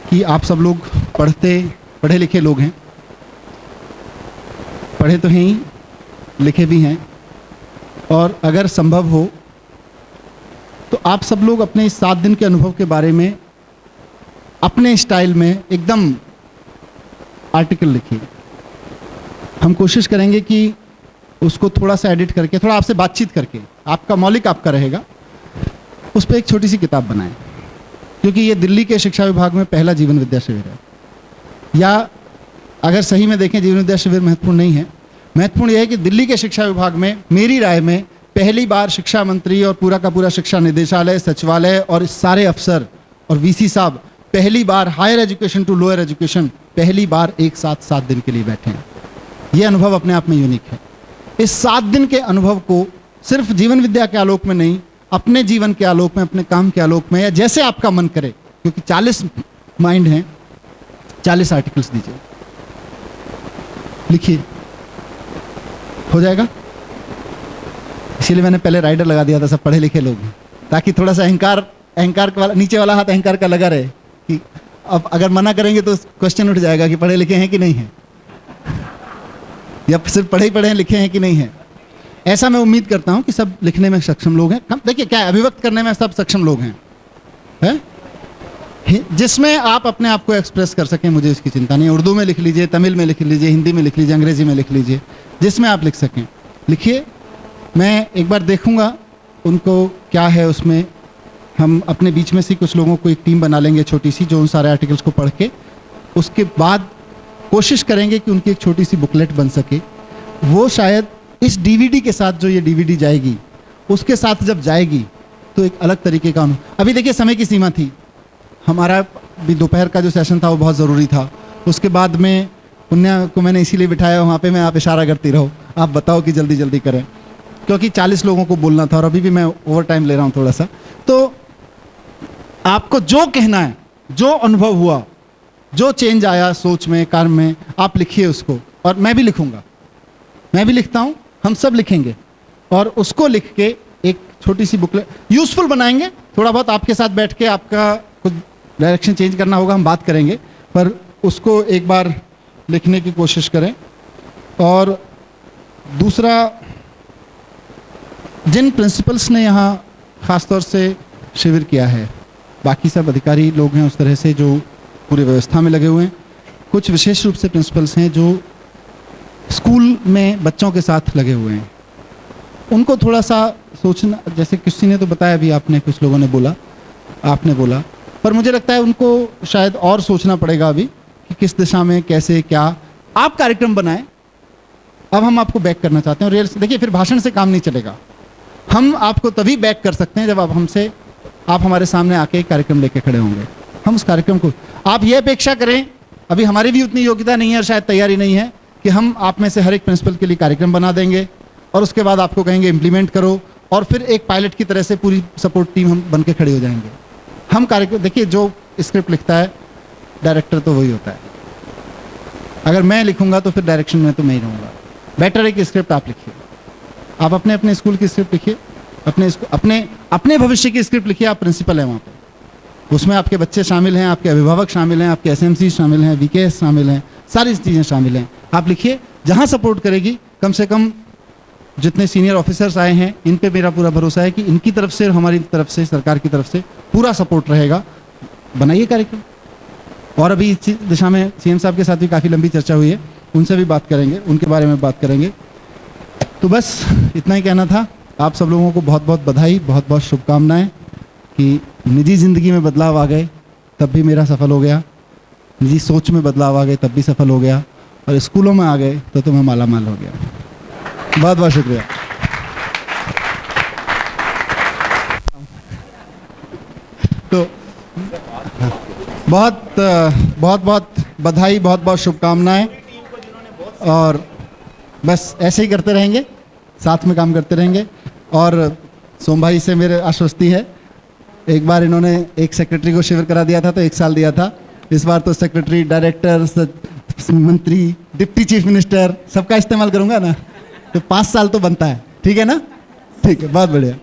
कि आप सब लोग पढ़े लिखे लोग हैं, पढ़े तो हैं ही, लिखे भी हैं, और अगर संभव हो तो आप सब लोग अपने इस 7 दिन के अनुभव के बारे में अपने स्टाइल में एकदम आर्टिकल लिखिए। हम कोशिश करेंगे कि उसको थोड़ा सा एडिट करके, थोड़ा आपसे बातचीत करके, आपका मौलिक आपका रहेगा, उस पर एक छोटी सी किताब बनाएं, क्योंकि ये दिल्ली के शिक्षा विभाग में पहला जीवन विद्या शिविर है। या अगर सही में देखें, जीवन विद्या शिविर महत्वपूर्ण नहीं है, महत्वपूर्ण यह है कि दिल्ली के शिक्षा विभाग में मेरी राय में पहली बार शिक्षा मंत्री और पूरा का पूरा शिक्षा निदेशालय, सचिवालय और सारे अफसर और वीसी साहब पहली बार higher education to lower education पहली बार एक साथ 7 दिन के लिए बैठे हैं। ये अनुभव अपने आप में यूनिक है। इस 7 दिन के अनुभव को सिर्फ जीवन विद्या के आलोक में नहीं, अपने जीवन के आलोक में, अपने काम के आलोक में, या जैसे आपका मन करे, क्योंकि 40 माइंड हैं, 40 आर्टिकल्स दीजिए, लिखिए, हो जाएगा। इसीलिए मैंने पहले राइडर लगा दिया था, सब पढ़े लिखे लोग हैं, ताकि थोड़ा सा अहंकार वाला, नीचे वाला हाथ अहंकार का लगा रहे कि अब अगर मना करेंगे तो क्वेश्चन उठ जाएगा कि पढ़े लिखे हैं कि नहीं है, या सिर्फ पढ़े ही पढ़े हैं, लिखे हैं कि नहीं है। ऐसा मैं उम्मीद करता हूं कि सब लिखने में सक्षम लोग हैं। देखिए क्या है, अभिव्यक्त करने में सब सक्षम लोग हैं, जिसमें आप अपने आप को एक्सप्रेस कर सकें, मुझे इसकी चिंता नहीं। उर्दू में लिख लीजिए, तमिल में लिख लीजिए, हिंदी में लिख लीजिए, अंग्रेजी में लिख लीजिए, जिसमें आप लिख सकें लिखिए। मैं एक बार देखूंगा उनको क्या है उसमें। हम अपने बीच में से कुछ लोगों को एक टीम बना लेंगे छोटी सी, जो उन सारे आर्टिकल्स को पढ़ के उसके बाद कोशिश करेंगे कि उनकी एक छोटी सी बुकलेट बन सके। वो शायद इस डीवीडी के साथ, जो ये डीवीडी जाएगी उसके साथ जब जाएगी तो एक अलग तरीके का अभी देखिए समय की सीमा थी, हमारा भी दोपहर का जो सेशन था वो बहुत ज़रूरी था। उसके बाद में पुण्या को मैंने इसीलिए बिठाया वहाँ पे, मैं आप इशारा करती रहो, आप बताओ कि जल्दी जल्दी करें, क्योंकि 40 लोगों को बोलना था और अभी भी मैं ओवर टाइम ले रहा हूँ थोड़ा सा। तो आपको जो कहना है, जो अनुभव हुआ, जो चेंज आया सोच में, कर्म में, आप लिखिए उसको, और मैं भी लिखूंगा, मैं भी लिखता हूँ, हम सब लिखेंगे और उसको लिख के एक छोटी सी बुकलेट यूज़फुल बनाएंगे। थोड़ा बहुत आपके साथ बैठ के आपका कुछ डायरेक्शन चेंज करना होगा, हम बात करेंगे, पर उसको एक बार लिखने की कोशिश करें। और दूसरा, जिन प्रिंसिपल्स ने यहाँ ख़ास तौर से शिविर किया है, बाकी सब अधिकारी लोग हैं उस तरह से जो पूरी व्यवस्था में लगे हुए हैं। कुछ विशेष रूप से प्रिंसिपल्स हैं जो स्कूल में बच्चों के साथ लगे हुए हैं। उनको थोड़ा सा सोचना, जैसे किसी ने तो बताया भी, आपने कुछ लोगों ने बोला, आपने बोला, पर मुझे लगता है उनको शायद और सोचना पड़ेगा अभी कि किस दिशा में, कैसे, क्या आप कार्यक्रम बनाएं। अब हम आपको बैक करना चाहते हैं। और देखिए, फिर भाषण से काम नहीं चलेगा, हम आपको तभी बैक कर सकते हैं जब आप हमारे सामने आके एक कार्यक्रम लेके खड़े होंगे। हम उस कार्यक्रम को, आप ये अपेक्षा करें, अभी हमारी भी उतनी योग्यता नहीं है और शायद तैयारी नहीं है कि हम आप में से हर एक प्रिंसिपल के लिए कार्यक्रम बना देंगे और उसके बाद आपको कहेंगे इम्प्लीमेंट करो, और फिर एक पायलट की तरह से पूरी सपोर्ट टीम हम बन के खड़े हो जाएंगे। हम कार्यक्रम, देखिए, जो स्क्रिप्ट लिखता है डायरेक्टर तो वही होता है। अगर मैं लिखूंगा तो फिर डायरेक्शन में तो मैं ही रहूँगा। बेटर है कि स्क्रिप्ट आप लिखिए, आप अपने अपने स्कूल की स्क्रिप्ट लिखिए, अपने भविष्य की स्क्रिप्ट लिखिए। आप प्रिंसिपल हैं वहाँ पे, उसमें आपके बच्चे शामिल हैं, आपके अभिभावक शामिल हैं, आपके एसएमसी शामिल हैं, वीकेएस शामिल हैं, सारी चीज़ें शामिल हैं। आप लिखिए, जहाँ सपोर्ट करेगी, कम से कम जितने सीनियर ऑफिसर्स आए हैं इन पे मेरा पूरा भरोसा है कि इनकी तरफ से और हमारी तरफ से, सरकार की तरफ से पूरा सपोर्ट रहेगा। बनाइए कार्यक्रम। और अभी इस दिशा में सीएम साहब के साथ भी काफ़ी लंबी चर्चा हुई है, उनसे भी बात करेंगे, उनके बारे में बात करेंगे। तो बस इतना ही कहना था। आप सब लोगों को बहुत बहुत बधाई, बहुत बहुत शुभकामनाएं कि निजी ज़िंदगी में बदलाव आ गए तब भी मेरा सफल हो गया, निजी सोच में बदलाव आ गए तब भी सफल हो गया, और स्कूलों में आ गए तो मैं माला माल हो गया। बहुत बहुत शुक्रिया। तो बहुत बहुत बधाई, बहुत बहुत शुभकामनाएं, और बस ऐसे ही करते रहेंगे, साथ में काम करते रहेंगे। और सोम भाई से मेरे आश्वस्ति है, एक बार इन्होंने एक सेक्रेटरी को शिविर करा दिया था तो 1 साल दिया था, इस बार तो सेक्रेटरी, डायरेक्टर, मंत्री, डिप्टी चीफ मिनिस्टर सबका इस्तेमाल करूंगा ना, तो 5 साल तो बनता है। ठीक है ना? ठीक है, बहुत बढ़िया।